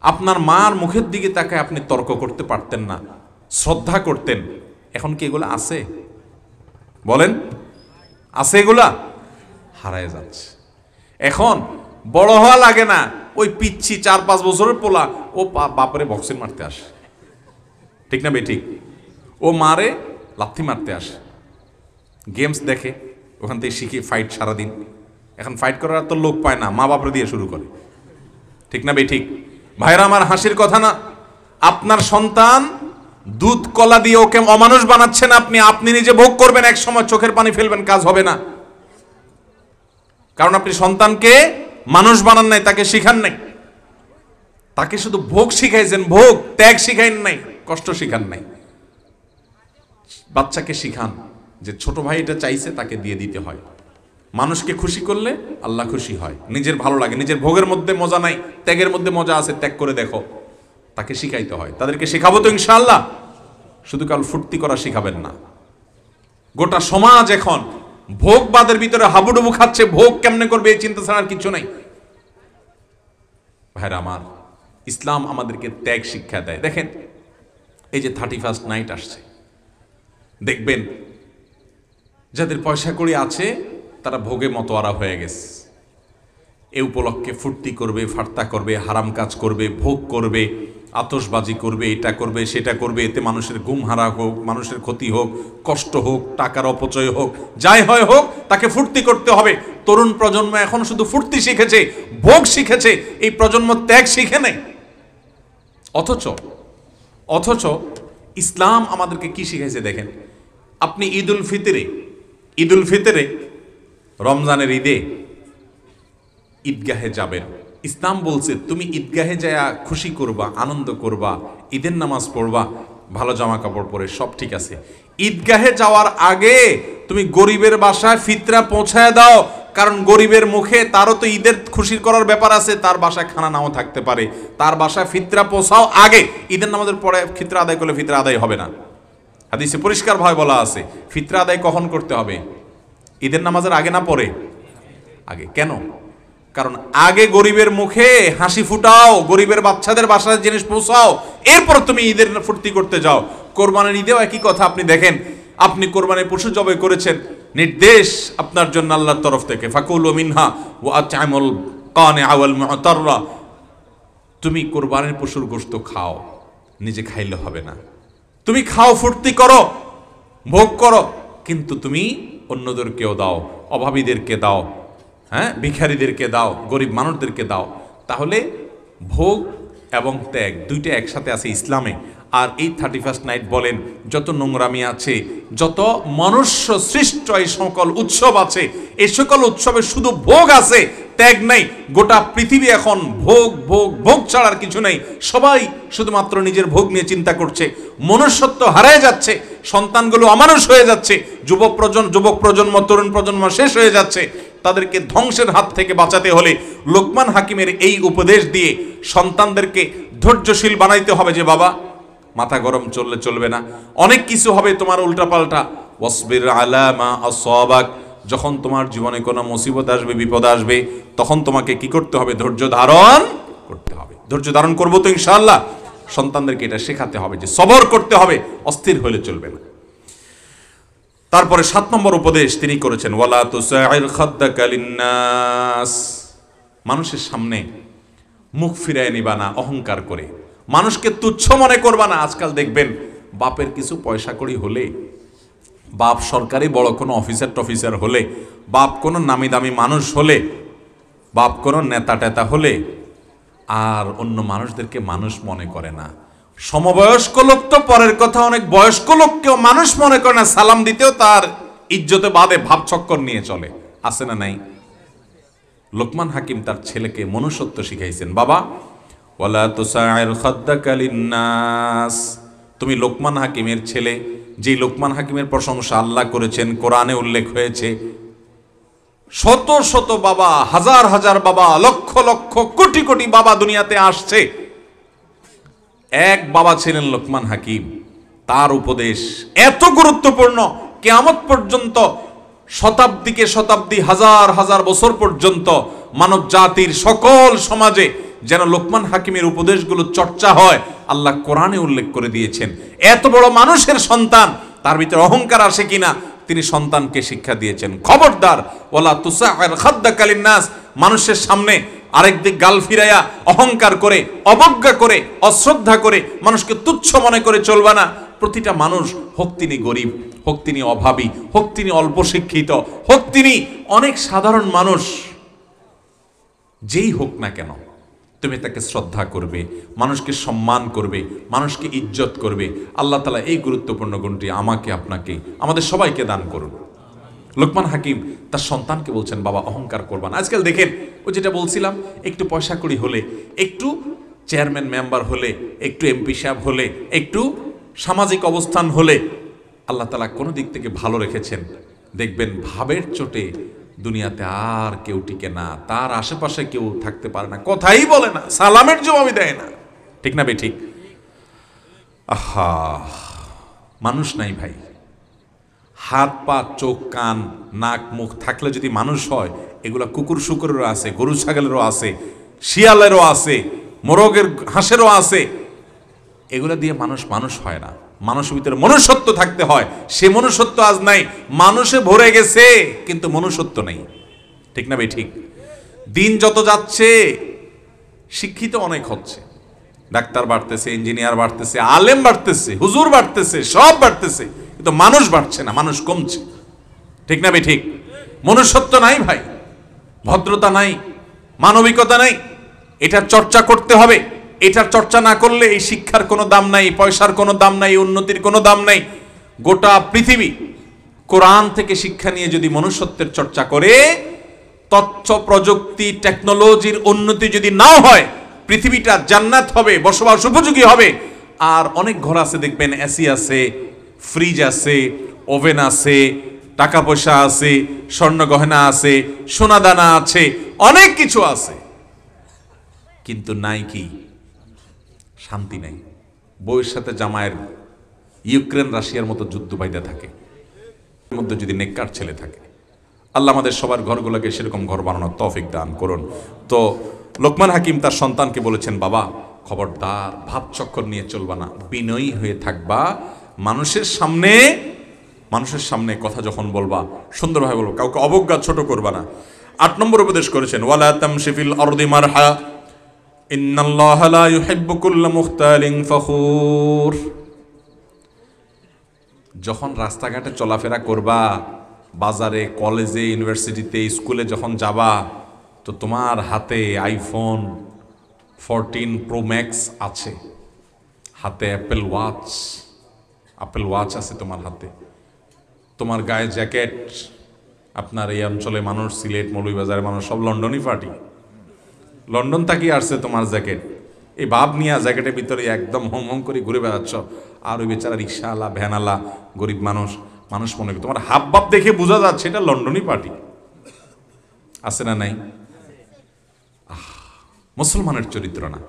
আপনার মার মুখের দিকে তাকায় আপনি তর্ক করতে পারতেন না, শ্রদ্ধা করতেন। এখন কি এগুলো আছে? বলেন, আছে? এগুলা হারায় যাচ্ছে। এখন বড় হওয়া লাগে না, ওই পিচ্ছি 4-5 বছরের পোলা ও বাপরে বক্সিং মারতে আসে। ঠিক না বেঠিক? ও মারে লাথি মারতে আসে, গেমস দেখে, ওখান থেকে শিখে ফাইট সারাদিন। এখন ফাইট করার তো লোক পায় না, মা বাপরে দিয়ে শুরু করে। ঠিক না বেঠিক? ভাইরা আমার, হাসির কথা না। আপনার সন্তান দুধ কলা দিয়ে ওকে অমানুষ বানাচ্ছেন আপনি, আপনি নিজে ভোগ করবেন, এক সময় চোখের পানি ফেলবেন, কাজ হবে না। কারণ আপনি সন্তানকে মানুষ বানান নাই, তাকে শিখান নাই, তাকে শুধু ভোগ শিখাইছেন, ভোগ, ত্যাগ শিখাইন নাই, কষ্ট শিখান নাই। বাচ্চাকে শিখান যে ছোট ভাই এটা চাইছে, তাকে দিয়ে দিতে হয়। মানুষকে খুশি করলে আল্লাহ খুশি হয়, নিজের ভালো লাগে। নিজের ভোগের মধ্যে মজা নাই, ত্যাগের মধ্যে মজা আছে, ত্যাগ করে দেখো। তাকে শিখাইতে হয়, তাদেরকে শেখাবো তো ইনশাআল্লাহ। শুধু কাল ফুর্তি করা শিখাবেন না। গোটা সমাজ এখন ভোগবাদের ভিতরে হাবুডুবু খাচ্ছে, ভোগ কেমনে করবে এই চিন্তা ছাড়া আর কিছু নাই। ভাইরা আমার, ইসলাম আমাদেরকে ত্যাগ শিক্ষা দেয়। দেখেন, এই যে 31st নাইট আসছে, দেখবেন যাদের পয়সা কড়ি আছে তারা ভোগে মতোয়ারা হয়ে গেছে। এ উপলক্ষে ফুর্তি করবে, ফার্তা করবে, হারাম কাজ করবে, ভোগ করবে, আতশবাজি করবে, এটা করবে, সেটা করবে। এতে মানুষের ঘুম হারা হোক, মানুষের ক্ষতি হোক, কষ্ট হোক, টাকার অপচয় হোক, যাই হয় হোক, তাকে ফুর্তি করতে হবে। তরুণ প্রজন্ম এখন শুধু ফুর্তি শিখেছে, ভোগ শিখেছে, এই প্রজন্ম ত্যাগ শিখে নেই। অথচ ইসলাম আমাদেরকে কি শিখাইছে দেখেন। আপনি ঈদুল ফিতরে, রমজানের ঈদে ঈদগাহে যাবেন। ইসলাম বলছে তুমি ঈদগাহে যায়া খুশি করবা, আনন্দ করবা, ঈদের নামাজ পড়বা, ভালো জামা কাপড় পরে, সব ঠিক আছে। ঈদগাহে যাওয়ার আগে তুমি গরিবের বাসায় ফিতরা পৌঁছায় দাও, কারণ গরিবের মুখে তারও তো ঈদের খুশির করার ব্যাপার আছে, তার বাসায় খানা নাও থাকতে পারে, তার বাসায় ফিতরা পৌঁছাও আগে। ঈদের নামাজের পরে ফিতরা আদায় করলে ফিতরা আদায় হবে না। হাদিসে পরিষ্কার ভাবে বলা আছে ফিতরা আদায় কখন করতে হবে? ঈদের নামাজের আগে না পরে? আগে। কেন? কারণ আগে গরিবের মুখে হাসি ফুটাও, গরিবের বাচ্চাদের বাসায় জিনিস পৌঁছাও, এরপর তুমি ঈদের ফুর্তি করতে যাও। কোরবানির ঈদেও একই কথা। আপনি দেখেন, আপনি কোরবানির পশু জবাই করেছেন, নির্দেশ আপনার জন্য আল্লাহর তরফ থেকে, ফাকুলু মিনহা ওয়া আত'আমুল কানিআ ওয়াল মু'তাররা। তুমি কোরবানির পশুর গোশত খাও, নিজে খাইলে হবে না। তুমি খাও, ফুর্তি করো, ভোগ করো, কিন্তু তুমি অন্যদেরকেও দাও, অভাবীদেরকে দাও, হ্যাঁ, ভিখারীদেরকে দাও, গরিব মানুষদেরকে দাও। তাহলে ভোগ এবং ত্যাগ দুইটা একসাথে আছে ইসলামে। আর এই 31st নাইট বলেন, যত নোংরামি আছে, যত মনুষ্য সৃষ্ট এই সকল উৎসব আছে, এই সকল উৎসবে শুধু ভোগ আছে, ত্যাগ নাই। গোটা পৃথিবী এখন ভোগ ভোগ ভোগ ছাড়ার কিছু নেই। সবাই শুধুমাত্র নিজের ভোগ নিয়ে চিন্তা করছে, মনুষ্যত্ব হারিয়ে যাচ্ছে, সন্তানগুলো অমানুষ হয়ে যাচ্ছে, যুবক প্রজন্ম, তরুণ প্রজন্ম শেষ হয়ে যাচ্ছে। তাদেরকে ধ্বংসের হাত থেকে বাঁচাতে হলে লোকমান হাকিমের এই উপদেশ দিয়ে সন্তানদেরকে ধৈর্যশীল বানাইতে হবে যে বাবা, মাথা গরম চললে চলবে না, অনেক কিছু হবে তোমার উল্টাপাল্টা। ওয়াসবির আলা মা আসাবাক, যখন তোমার জীবনে কোনো মুসিবত আসবে, বিপদ আসবে, তখন তোমাকে কি করতে হবে? ধৈর্য ধারণ করতে হবে। ধৈর্য ধারণ করবো তো ইনশাআল্লাহ। সন্তানদেরকে এটা শেখাতে হবে যে সবর করতে হবে, অস্থির হলে চলবে না। তারপরে 7 নম্বর উপদেশ তিনি করেছেন, ওয়ালা তুসাইর খাদ্দাকা লিন্নাস, মানুষের সামনে মুখ ফিরায় নিবা না অহংকার করে, মানুষকে তুচ্ছ মনে করবা না। আজকাল দেখবেন বাপের কিছু পয়সা কড়ি হলে, বাপ সরকারি বড় কোনো অফিসার হলে, বাপ কোনো নামি দামি মানুষ হলে, বাপ কোনো নেতা টেতা হলে, আর অন্য মানুষদেরকে মানুষ মনে করে না। সমবয়স্ক লোক তো পরের কথা, অনেক বয়স্ক লোককেও মানুষ মনে করে না, সালাম দিতেও তার ইজ্জতে বাদে ভাব চক্কর নিয়ে চলে। আছে না নাই? লোকমান হাকিম তার ছেলেকে মনুষ্যত্ব শিখাইছেন। বাবা, ওয়ালা তুসাইর খাদ্দাকা লিন্নাস, তুমি লোকমান হাকিমের ছেলে, যে লোকমান হাকিমের প্রশংসা আল্লাহ করেছেন, কোরআনে উল্লেখ হয়েছে। শত শত বাবা, হাজার হাজার বাবা, লক্ষ লক্ষ কোটি কোটি বাবা দুনিয়াতে আসছে, এক বাবা ছিলেন লোকমান হাকিম। তার উপদেশ এত গুরুত্বপূর্ণ, কিয়ামত পর্যন্ত, শতাব্দীকে শতাব্দী, হাজার হাজার বছর পর্যন্ত মানব জাতির সকল সমাজে যেন লোকমান হাকিমের উপদেশগুলো চর্চা হয়, আল্লাহ কোরআনে উল্লেখ করে দিয়েছেন। এত বড় মানুষের সন্তান, তার ভিতরে অহংকার আসে কিনা তিনি সন্তানকে শিক্ষা দিয়েছেন। খবরদার, ওয়ালা তুসাইর খাদ্দাকা লিন্নাস, মানুষের সামনে আরেক দিক গাল ফিরাইয়া অহংকার করে, অবজ্ঞা করে, অশ্রদ্ধা করে, মানুষকে তুচ্ছ মনে করে চলবা না। প্রতিটা মানুষ, হোক তিনি গরিব, হোক তিনি অভাবী, হোক তিনি অল্প শিক্ষিত, হোক তিনি অনেক সাধারণ মানুষ, যেই হোক না কেন তুমি তাকে শ্রদ্ধা করবে, মানুষকে সম্মান করবে, মানুষকে ইজ্জত করবে। আল্লাহ তাআলা এই গুরুত্বপূর্ণ গুণটি আমাকে, আপনাকে, আমাদের সবাইকে দান করুন। লোকমান হাকিম তার সন্তানকে বলছেন, বাবা অহংকার করবা না। আজকাল দেখেন, ওই যেটা বলছিলাম, একটু পয়সা কড়ি হলে, একটু চেয়ারম্যান মেম্বার হলে, একটু এমপি সাহেব হলে, একটু সামাজিক অবস্থান হলে আল্লাহ তাআলা কোনো দিক থেকে ভালো রেখেছেন, দেখবেন ভাবের চোটে দুনিয়াতে আর কেউ টিকে না, তার আশেপাশে কেউ থাকতে পারে না, কথাই বলে না, সালামের জবাবই দেয় না। ঠিক না বেঠিক? আহা, মানুষ নাই ভাই। হাত পা চোখ কান নাক মুখ থাকলে যদি মানুষ হয়, এগুলা কুকুর শুকুরেরও আছে, গরু ছাগলেরও আছে, শিয়ালেরও আছে, মোরগের হাঁসেরও আছে। এগুলা দিয়ে মানুষ মানুষ হয় না। মানুষের ভিতরে মনুষ্যত্ব থাকতে হয়। সে মনুষ্যত্ব আজ নাই, মানুষে ভরে গেছে কিন্তু মনুষ্যত্ব নেই। ঠিক না ভাই? ঠিক। দিন যত যাচ্ছে শিক্ষিত অনেক হচ্ছে, ডাক্তার বাড়তেছে, ইঞ্জিনিয়ার বাড়তেছে, আলেম বাড়তেছে, হুজুর বাড়তেছে, সব বাড়তেছে, কিন্তু মানুষ বাড়ছে না, মানুষ কমছে। ঠিক না ভাই? ঠিক। মনুষ্যত্ব নাই ভাই, ভদ্রতা নাই, মানবিকতা নাই। এটার চর্চা করতে হবে। এটার চর্চা না করলে এই শিক্ষার কোনো দাম নাই, পয়সার কোনো দাম নাই, উন্নতির কোনো দাম নাই। গোটা পৃথিবী কোরআন থেকে শিক্ষা নিয়ে যদি মনুষ্যত্বের চর্চা করে, তথ্য প্রযুক্তি টেকনোলজির উন্নতি যদি নাও হয়, পৃথিবীটা জান্নাত হবে, বসবাস উপযোগী হবে। আর অনেক ঘর আছে দেখবেন, এসি আছে, ফ্রিজ আছে, ওভেন আছে, টাকা পয়সা আছে, স্বর্ণ গহনা আছে, সোনা দানা আছে, অনেক কিছু আছে, কিন্তু নাই কি? শান্তি নাই। বউয়ের সাথে জামাইয়ের ইউক্রেন রাশিয়ার মতো যুদ্ধ বাইদা থাকে, এর মধ্যে যদি নেককার ছেলে থাকে। আল্লাহ আমাদের সবার ঘরগুলোকে সেরকম ঘর বানানোর তৌফিক দান করুন। তো লোকমান হাকিম তার সন্তানকে বলেছেন, বাবা খবরদার ভাব চক্কর নিয়ে চলবা না, বিনয়ী হয়ে থাকবা। মানুষের সামনে কথা যখন বলবা সুন্দরভাবে বলবা, কাউকে অবজ্ঞা ছোট করবা না। 8 নম্বর উপদেশ করেছেন, ওয়ালা তামশি ফিল আরদি মারহা ইন্নাল্লাহা লা ইউহিব্বু কুল্লা মুখতালিন ফখুর। যখন রাস্তাঘাটে চলাফেরা করবা, বাজারে, কলেজে, ইউনিভার্সিটিতে, স্কুলে যখন যাবা, তো তোমার হাতে আইফোন 14 প্রো ম্যাক্স আছে, হাতে অ্যাপেল ওয়াচ আছে তোমার হাতে, তোমার গায়ে জ্যাকেট। আপনার এই অঞ্চলে মানুষ, সিলেট মৌলভীবাজারের মানুষ সব লন্ডনই পার্টি, লন্ডন তাকিয়ে আসছে তোমার জ্যাকেট। এই ভাব নিয়ে জ্যাকেটের ভিতরে একদম হং হং করে ঘুরে বেড়াচ্ছ, আর ওই বেচারা রিক্সাওয়ালা, ভ্যানালা, গরিব মানুষ মনে করে তোমার হাব ভাব দেখে বোঝা যাচ্ছে এটা লন্ডনই পার্টি। আছে না নাই? মুসলমানের চরিত্র না।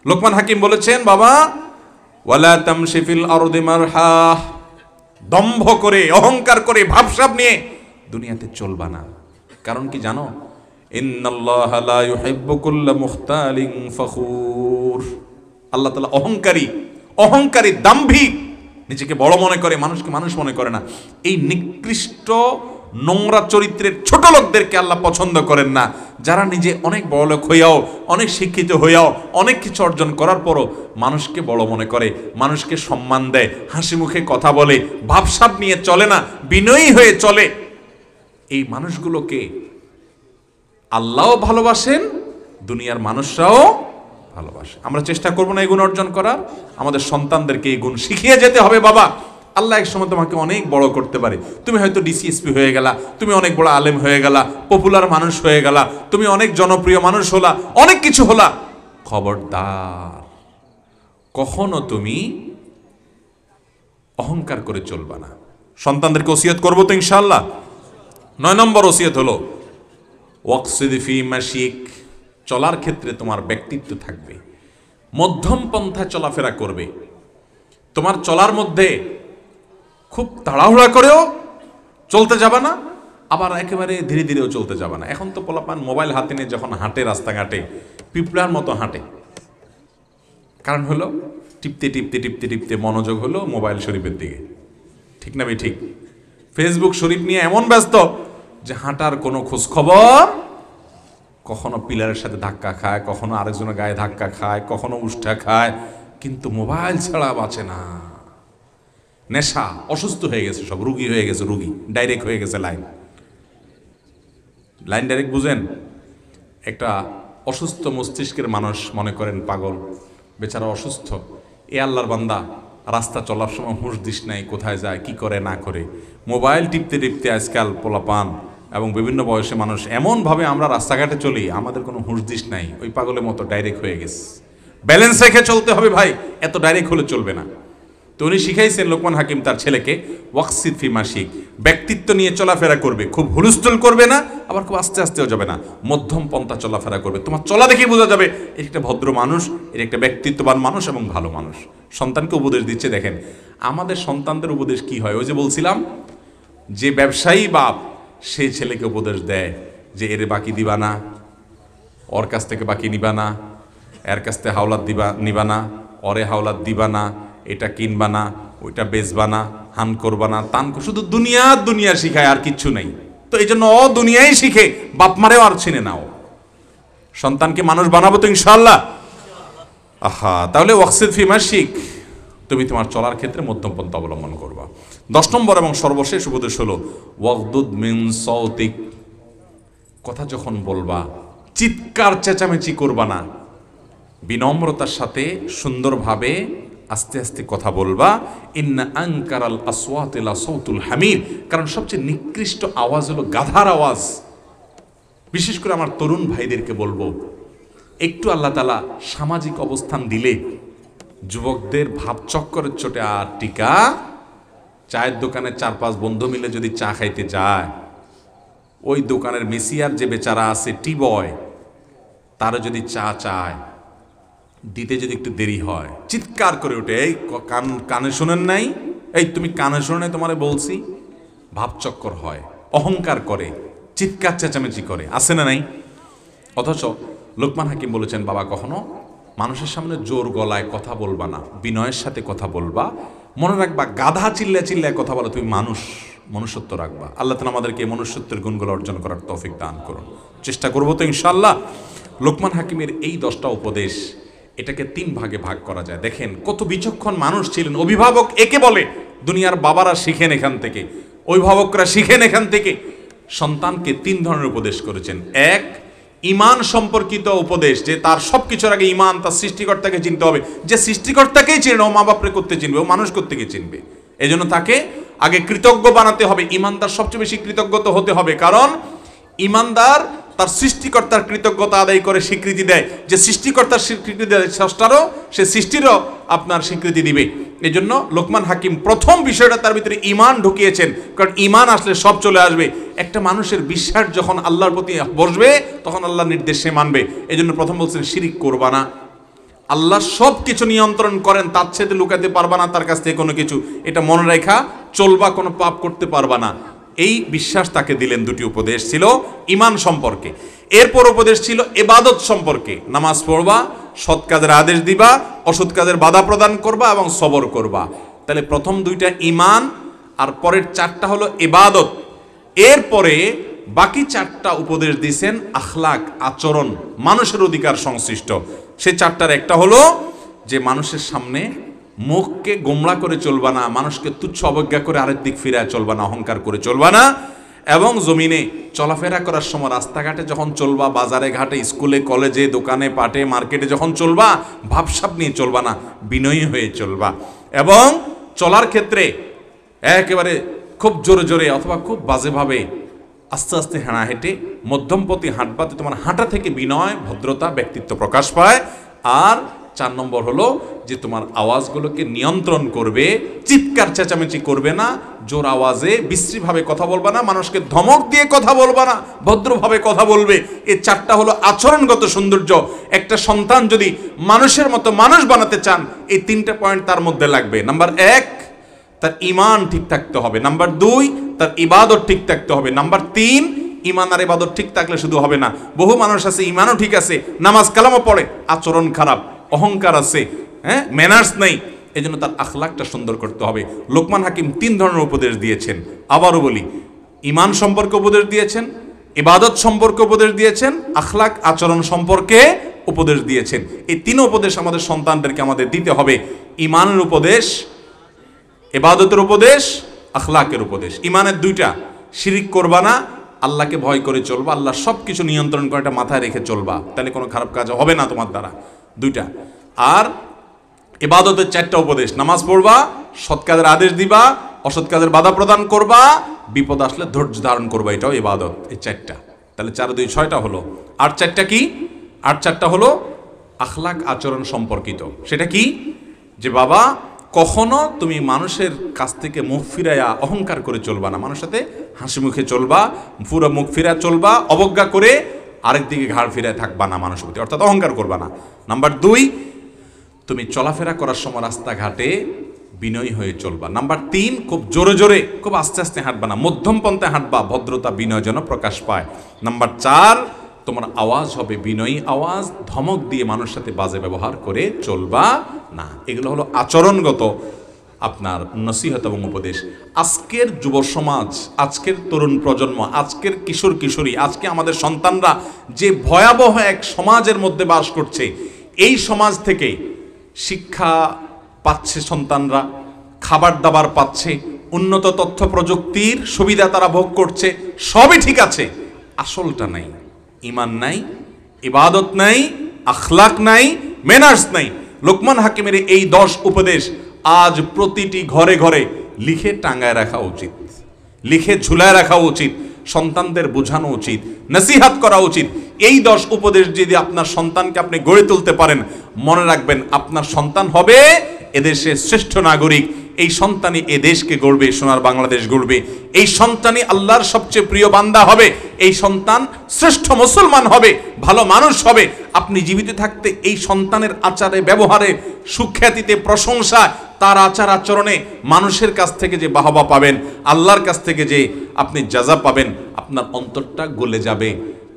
লোকমান হাকিম বলেছেন, বাবা ওয়ালা তামশি ফিল আরদি মারহা, দম্ভ করে, অহংকার করে, ভাবসাব নিয়ে দুনিয়াতে চলবা না। কারণ কি জানো? ইন্নাল্লাহা লা ইউহিব্বু কুল্লা মুখতালিন ফখুর। আল্লাহ তাআলা অহংকারী, দাম্ভিক, নিজেকে বড় মনে করে, মানুষকে মানুষ মনে করে না, এই নিকৃষ্ট নোংরা চরিত্রের ছোট লোকদেরকে আল্লাহ পছন্দ করেন না। যারা নিজে অনেক বড় লোক হইয়াও, অনেক শিক্ষিত হইয়াও, অনেক কিছু অর্জন করার পরও মানুষকে বড় মনে করে, মানুষকে সম্মান দেয়, হাসি মুখে কথা বলে, ভাবসাব নিয়ে চলে না, বিনয়ী হয়ে চলে, এই মানুষগুলোকে আল্লাহও ভালোবাসেন, দুনিয়ার মানুষরাও ভালোবাসে। আমরা চেষ্টা করবো না এই গুণ অর্জন করার? আমাদের সন্তানদেরকে এই গুণ শিখিয়ে যেতে হবে। বাবা, আল্লাহ এক সময় তোমাকে অনেক বড় করতে পারে। তুমি হয়তো ডিসিএসপি হয়ে গেলা, তুমি অনেক বড় আলেম হয়ে গেলা, পপুলার মানুষ হয়ে গেলা, তুমি অনেক জনপ্রিয় মানুষ হলা, অনেক কিছু হলা। খবরদার, কখনো তুমি অহংকার করে চলবা না। সন্তানদেরকে ওসিয়ত করবো তো ইনশাআল্লাহ। 9 নম্বর ওসিয়ত হলো, ওয়াকসিদ ফি মাশিক, চলার ক্ষেত্রে তোমার ব্যক্তিত্ব থাকবে, মধ্যম পন্থায় চলাফেরা করবে। তোমার চলার মধ্যে খুব তাড়াহুড়া করেও চলতে যাবে না, আবার একেবারে ধীরে ধীরেও চলতে যাবে না। এখন তো পোলাপান মোবাইল হাতে নিয়ে যখন হাঁটে, রাস্তাঘাটে পিঁপড়ার মতো হাঁটে। কারণ হলো টিপতে টিপতে টিপতে টিপতে মনোযোগ হলো মোবাইল শরীফের দিকে। ঠিক না ভাই? ঠিক। ফেসবুক শরীফ নিয়ে এমন ব্যস্ত যে হাঁটার কোনো খোঁজ খবর, কখনো পিলারের সাথে ধাক্কা খায়, কখনো আরেকজনের গায়ে ধাক্কা খায়, কখনো উষ্ঠা খায়, কিন্তু মোবাইল ছাড়া বাঁচে না। নেশা, অসুস্থ হয়ে গেছে, সব রুগী হয়ে গেছে, রুগী ডাইরেক্ট হয়ে গেছে। লাইন ডাইরেক্ট বুঝেন? একটা অসুস্থ মস্তিষ্কের মানুষ মনে করেন পাগল, বেচারা অসুস্থ। এ আল্লাহর বান্দা, রাস্তা চলার সময় হুঁশ দিস নাই, কোথায় যায় কি করে না করে। মোবাইল টিপতে টিপতে আজকাল পোলাপান এবং বিভিন্ন বয়সে মানুষ এমনভাবে আমরা রাস্তাঘাটে চলি, আমাদের কোনো হুঁশ দিস নাই, ওই পাগলের মতো ডাইরেক্ট হয়ে গেছে। ব্যালেন্স রেখে চলতে হবে ভাই, এত ডাইরেক্ট হলে চলবে না। তো উনি শিখাইছেন লোকমান হাকিম তার ছেলেকে, ওয়াকসিদ ফি মাশিক, ব্যক্তিত্ব নিয়ে চলাফেরা করবে, খুব হুলস্থুল করবে না, আবার খুব আস্তে আস্তেও যাবে না, মধ্যম পন্থা চলাফেরা করবে। তোমার চলা দেখে বোঝা যাবে এর একটা ভদ্র মানুষ, এর একটা ব্যক্তিত্ববান মানুষ এবং ভালো মানুষ। সন্তানকে উপদেশ দিচ্ছে। দেখেন আমাদের সন্তানদের উপদেশ কি হয়, ওই যে বলছিলাম যে ব্যবসায়ী বাপ সেই ছেলেকে উপদেশ দেয় যে এর বাকি দিবা না, ওর কাছ থেকে বাকি নিবা না, এর কাছ থেকে হাওলাত নিবা না, অরে হাওলাত দিবা না, এটা কিনবা না, ওইটা বেচবা না, হান করবা না, তান, শুধু দুনিয়া শিখায় আর কিচ্ছু নেই। তো এই জন্য ও দুনিয়াই শিখে, বাপ মারেও আর চিনে নাও। সন্তানকে মানুষ বানাবো তো ইনশাআল্লাহ। আহা, তাহলে ওয়াকসিদ ফি মাশিক, তুমি তোমার চলার ক্ষেত্রে মধ্যম পন্থা অবলম্বন করবা। 10 নম্বর এবং সর্বশেষ উপদেশ হলো ওয়াগদুদ মিন সাউতিক, কথা যখন বলবা চিৎকার চেঁচামেচি করবা না, বিনম্রতার সাথে সুন্দরভাবে আস্তে আস্তে কথা বলবা। ইন্না আনকারাল আসওয়াতি লা সাউতুল হামির, কারণ সবচেয়ে নিকৃষ্ট আওয়াজ হলো গাধার আওয়াজ। বিশেষ করে আমার তরুণ ভাইদেরকে বলবো, একটু আল্লাহ তাআলা সামাজিক অবস্থান দিলে যুবকদের ভাবচক্করের চোটে আর টিকা। চায়ের দোকানে 4-5 বন্ধু মিলে যদি চা খাইতে যায়, ওই দোকানের মেসিয়ার যে বেচারা আছে টি বয়, তারা যদি চা চায়, দিতে যদি একটু দেরি হয়, চিৎকার করে ওঠে, এই কানে শোনেন নাই, এই তুমি কানে শোনে তোমারে বলছি। ভাবচক্কর হয়, অহংকার করে, চিৎকার চেঁচামেচি করে, আছে না নাই? অথচ লোকমান হাকিম বলেছেন, বাবা কখনো মানুষের সামনে জোর গলায় কথা বলবা না, বিনয়ের সাথে কথা বলবা। মনে রাখবা, গাধা চিল্লায় কথা বলো, তুমি মনুষ্যত্ব রাখবা। আল্লাহ তাআলা আমাদেরকে মনুষ্যত্বের গুণগুলো অর্জন করার তৌফিক দান করুন। চেষ্টা করবো তো ইনশাআল্লাহ। লোকমান হাকিমের এই 10টা উপদেশ, এটাকে 3 ভাগে ভাগ করা যায়। দেখেন কত বিচক্ষণ মানুষ ছিলেন। অভিভাবক একে বলে, দুনিয়ার বাবারা শিখেন এখান থেকে, অভিভাবকরা শিখেন এখান থেকে। সন্তানকে 3 ধরনের উপদেশ করেছেন। এক, ঈমান সম্পর্কিত উপদেশ, যে তার সবকিছুর আগে ঈমান, তার সৃষ্টিকর্তাকে চিনতে হবে। যে সৃষ্টিকর্তাকেই চিনে, ও মা বাপরে করতে চিনবে, ও মানুষ করতে চিনবে। এই জন্য তাকে আগে কৃতজ্ঞ বানাতে হবে। ইমানদার সবচেয়ে বেশি কৃতজ্ঞ তো হতে হবে, কারণ ইমানদার তার সৃষ্টিকর্তার কৃতজ্ঞতা আদায় করে স্বীকৃতি দেয়। যে সৃষ্টিকর্তার স্বীকৃতি দেয়, স্রষ্টারও সে সৃষ্টিরও আপনার স্বীকৃতি দিবে। এই জন্য লোকমান হাকিম প্রথম বিষয়টা তার ভিতরে ঈমান ঢুকিয়েছেন, কারণ ঈমান আসলে সব চলে আসবে। একটা মানুষের বিশ্বাস যখন আল্লাহর প্রতি বসবে, তখন আল্লাহর নির্দেশ সে মানবে। এই জন্য প্রথম বলছেন শিরিক করবা না। আল্লাহ সব কিছু নিয়ন্ত্রণ করেন, তার সাথে লুকাতে পারবা না তার কাছ থেকে কোনো কিছু, এটা মনে রেখা চলবা, কোনো পাপ করতে পারবা না। এই বিশ্বাস তাকে দিলেন। 2টি উপদেশ ছিল ঈমান সম্পর্কে। এরপর উপদেশ ছিল ইবাদত সম্পর্কে। নামাজ পড়বা, সৎ কাজের আদেশ দিবা, অসৎ কাজের বাধা প্রদান করবা এবং সবর করবা। তাহলে প্রথম 2টা ঈমান, আর পরের 4টা হলো ইবাদত। এরপরে বাকি 4টা উপদেশ দিয়েছেন আখলাক, আচরণ, মানুষের অধিকার সংশ্লিষ্ট। সেই 4টার একটা হলো যে মানুষের সামনে মুখকে গোমড়া করে চলবা না, মানুষকে তুচ্ছ অবজ্ঞা করে আরেক দিক ফিরায় চলবা না, অহংকার করে চলবা না। এবং জমিনে চলাফেরা করার সময়, রাস্তাঘাটে যখন চলবা, বাজারে ঘাটে, স্কুলে কলেজে, দোকানে পাটে, মার্কেটে যখন চলবা, ভাবসাব নিয়ে চলবা না, বিনয়ী হয়ে চলবা। এবং চলার ক্ষেত্রে একেবারে খুব জোরে জোরে অথবা খুব বাজেভাবে আস্তে আস্তে হেঁটে মধ্যম পথে হাঁটবাতে তোমার হাঁটা থেকে বিনয়, ভদ্রতা, ব্যক্তিত্ব প্রকাশ পায়। আর 4 নম্বর হলো যে তোমার আওয়াজগুলোকে নিয়ন্ত্রণ করবে, চিৎকার চেঁচামেচি করবে না, জোর আওয়াজে বিশ্রীভাবে কথা বলবা না, মানুষকে ধমক দিয়ে কথা বলবা না, ভদ্রভাবে কথা বলবে। এই 4টা হলো আচরণগত সৌন্দর্য। একটা সন্তান যদি মানুষের মতো মানুষ বানাতে চান, এই 3টা পয়েন্ট তার মধ্যে লাগবে। নাম্বার 1, তার ঈমান ঠিক থাকতে হবে। নাম্বার 2, তার ইবাদত ঠিক থাকতে হবে। নাম্বার 3, ঈমান আর ইবাদত ঠিক থাকলে শুধু হবে না। বহু মানুষ আছে ঈমানও ঠিক আছে, নামাজ কালামও পড়ে, আচরণ খারাপ, অহংকার আছে, ম্যানার্স নেই। এই জন্য তার আখলাকটা সুন্দর করতে হবে। লোকমান হাকিম 3 ধরনের উপদেশ দিয়েছেন। আবারও বলি, ঈমান সম্পর্কে উপদেশ দিয়েছেন, ইবাদত সম্পর্কে উপদেশ দিয়েছেন, আখলাক আচরণ সম্পর্কে উপদেশ দিয়েছেন। এই 3 উপদেশ আমাদের সন্তানদেরকে আমাদের দিতে হবে। ঈমানের উপদেশ, ইবাদতের উপদেশ, আখলাকের উপদেশ। ঈমানের 2টা, শিরিক করবা না আল্লাহকে ভয় করে চলবা, আল্লাহ সব কিছু নিয়ন্ত্রণ করে, এটা মাথায় রেখে চলবা, তাহলে কোনো খারাপ কাজ হবে না তোমার দ্বারা। দুইটা। আর ইবাদতের 4টা উপদেশ, নামাজ পড়বা, সৎ কাজের আদেশ দিবা, অসৎ কাজের বাধা প্রদান করবা, বিপদ আসলে ধৈর্য ধারণ করবা, এটাও ইবাদত। এই 4টা, তাহলে 4 2 6টা হলো। আর 4টা কি? আর 4টা হলো আখলাক, আচরণ সম্পর্কিত। সেটা কি? যে বাবা, কখনো তুমি মানুষের কাছ থেকে মুখ ফিরাইয়া অহংকার করে চলবা না, মানুষের সাথে হাসি মুখে চলবা, পুরো মুখ ফিরা চলবা, অবজ্ঞা করে আরেক দিকে ঘাড় ফিরায় থাকবা না মানুষের প্রতি, অর্থাৎ অহংকার করবা না। নাম্বার 2, তুমি চলাফেরা করার সময় রাস্তাঘাটে বিনয়ী হয়ে চলবা। নাম্বার 3, খুব জোরে জোরে, খুব আস্তে আস্তে হাঁটবা না, মধ্যম পন্থায় হাঁটবা, ভদ্রতা বিনয় যেন প্রকাশ পায়। নাম্বার 4, তোমার আওয়াজ হবে বিনয়ী আওয়াজ, ধমক দিয়ে মানুষের সাথে বাজে ব্যবহার করে চলবা না। এগুলো হলো আচরণগত আপনার নসিহত এবং উপদেশ। আজকের যুব সমাজ, আজকের তরুণ প্রজন্ম, আজকের কিশোর কিশোরী, আজকে আমাদের সন্তানরা যে ভয়াবহ এক সমাজের মধ্যে বাস করছে, এই সমাজ থেকে শিক্ষা পাচ্ছে সন্তানরা, খাবার দাবার পাচ্ছে, উন্নত তথ্য প্রযুক্তির সুবিধা তারা ভোগ করছে, সবই ঠিক আছে, আসলটা নাই, ঈমান নাই, ইবাদত নাই, আখলাক নাই, ম্যানার্স নাই। লোকমান হাকিমের এই 10 উপদেশ আজ প্রতিটি ঘরে ঘরে লিখে টাঙ্গায় রাখা উচিত, লিখে ঝুলায় রাখা উচিত, সন্তানদের বোঝানো উচিত, নসিহাত করা উচিত। এই 10 উপদেশ যদি আপনার সন্তানকে আপনি গড়ে তুলতে পারেন, মনে রাখবেন আপনার সন্তান হবে এদেশের শ্রেষ্ঠ নাগরিক। এই সন্তানই এ দেশকে গড়বে, সোনার বাংলাদেশ গড়বে। এই সন্তানই আল্লাহর সবচেয়ে প্রিয় বান্দা হবে। এই সন্তান শ্রেষ্ঠ মুসলমান হবে, ভালো মানুষ হবে। আপনি জীবিত থাকতে এই সন্তানের আচারে, ব্যবহারে, সুখ্যাতিতে, প্রশংসা, তার আচার আচরণে মানুষের কাছ থেকে যে বাহবা পাবেন, আল্লাহর কাছ থেকে যে আপনি জাযা পাবেন, আপনার অন্তরটা গলে যাবে,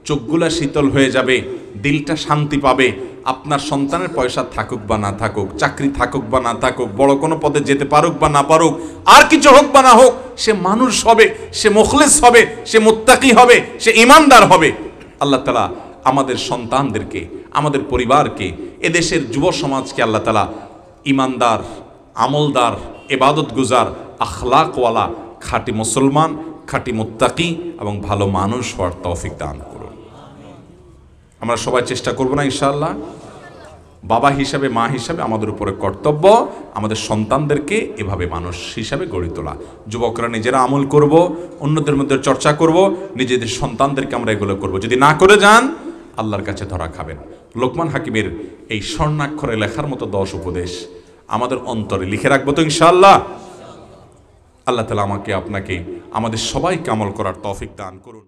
চোখগুলা শীতল হয়ে যাবে, দিলটা শান্তি পাবে। আপনার সন্তানের পয়সা থাকুক বা না থাকুক, চাকরি থাকুক বা না থাকুক, বড় কোনো পদে যেতে পারুক বা না পারুক, আর কিছু হোক বা না হোক, সে মানুষ হবে, সে মুখলিস হবে, সে মুত্তাকি হবে, সে ঈমানদার হবে। আল্লাহ তাআলা আমাদের সন্তানদেরকে, আমাদের পরিবারকে, এদেশের যুব সমাজকে আল্লাহ তাআলা ঈমানদার, আমলদার, ইবাদত গুজার, আখলাকওয়ালা, খাঁটি মুসলমান, খাঁটি মুত্তাকি এবং ভালো মানুষ হওয়ার তৌফিক দান করুন। আমরা সবাই চেষ্টা করব না ইনশাআল্লাহ? বাবা হিসাবে, মা হিসাবে আমাদের উপরে কর্তব্য আমাদের সন্তানদেরকে এভাবে মানুষ হিসাবে গড়ে তোলা। যুবকরা নিজেরা আমল করব, অন্যদের মধ্যে চর্চা করব, নিজেদের সন্তানদেরকে আমরা এগুলো করব। যদি না করে যান, আল্লাহর কাছে ধরা খাবেন। লোকমান হাকিমের এই স্বর্ণাক্ষরে লেখার মতো 10 উপদেশ আমাদের অন্তরে লিখে রাখবো তো ইনশাআল্লাহ? আল্লাহ তাআলা আমাকে, আপনাকে, আমাদের সবাইকে আমল করার তৌফিক দান করুন।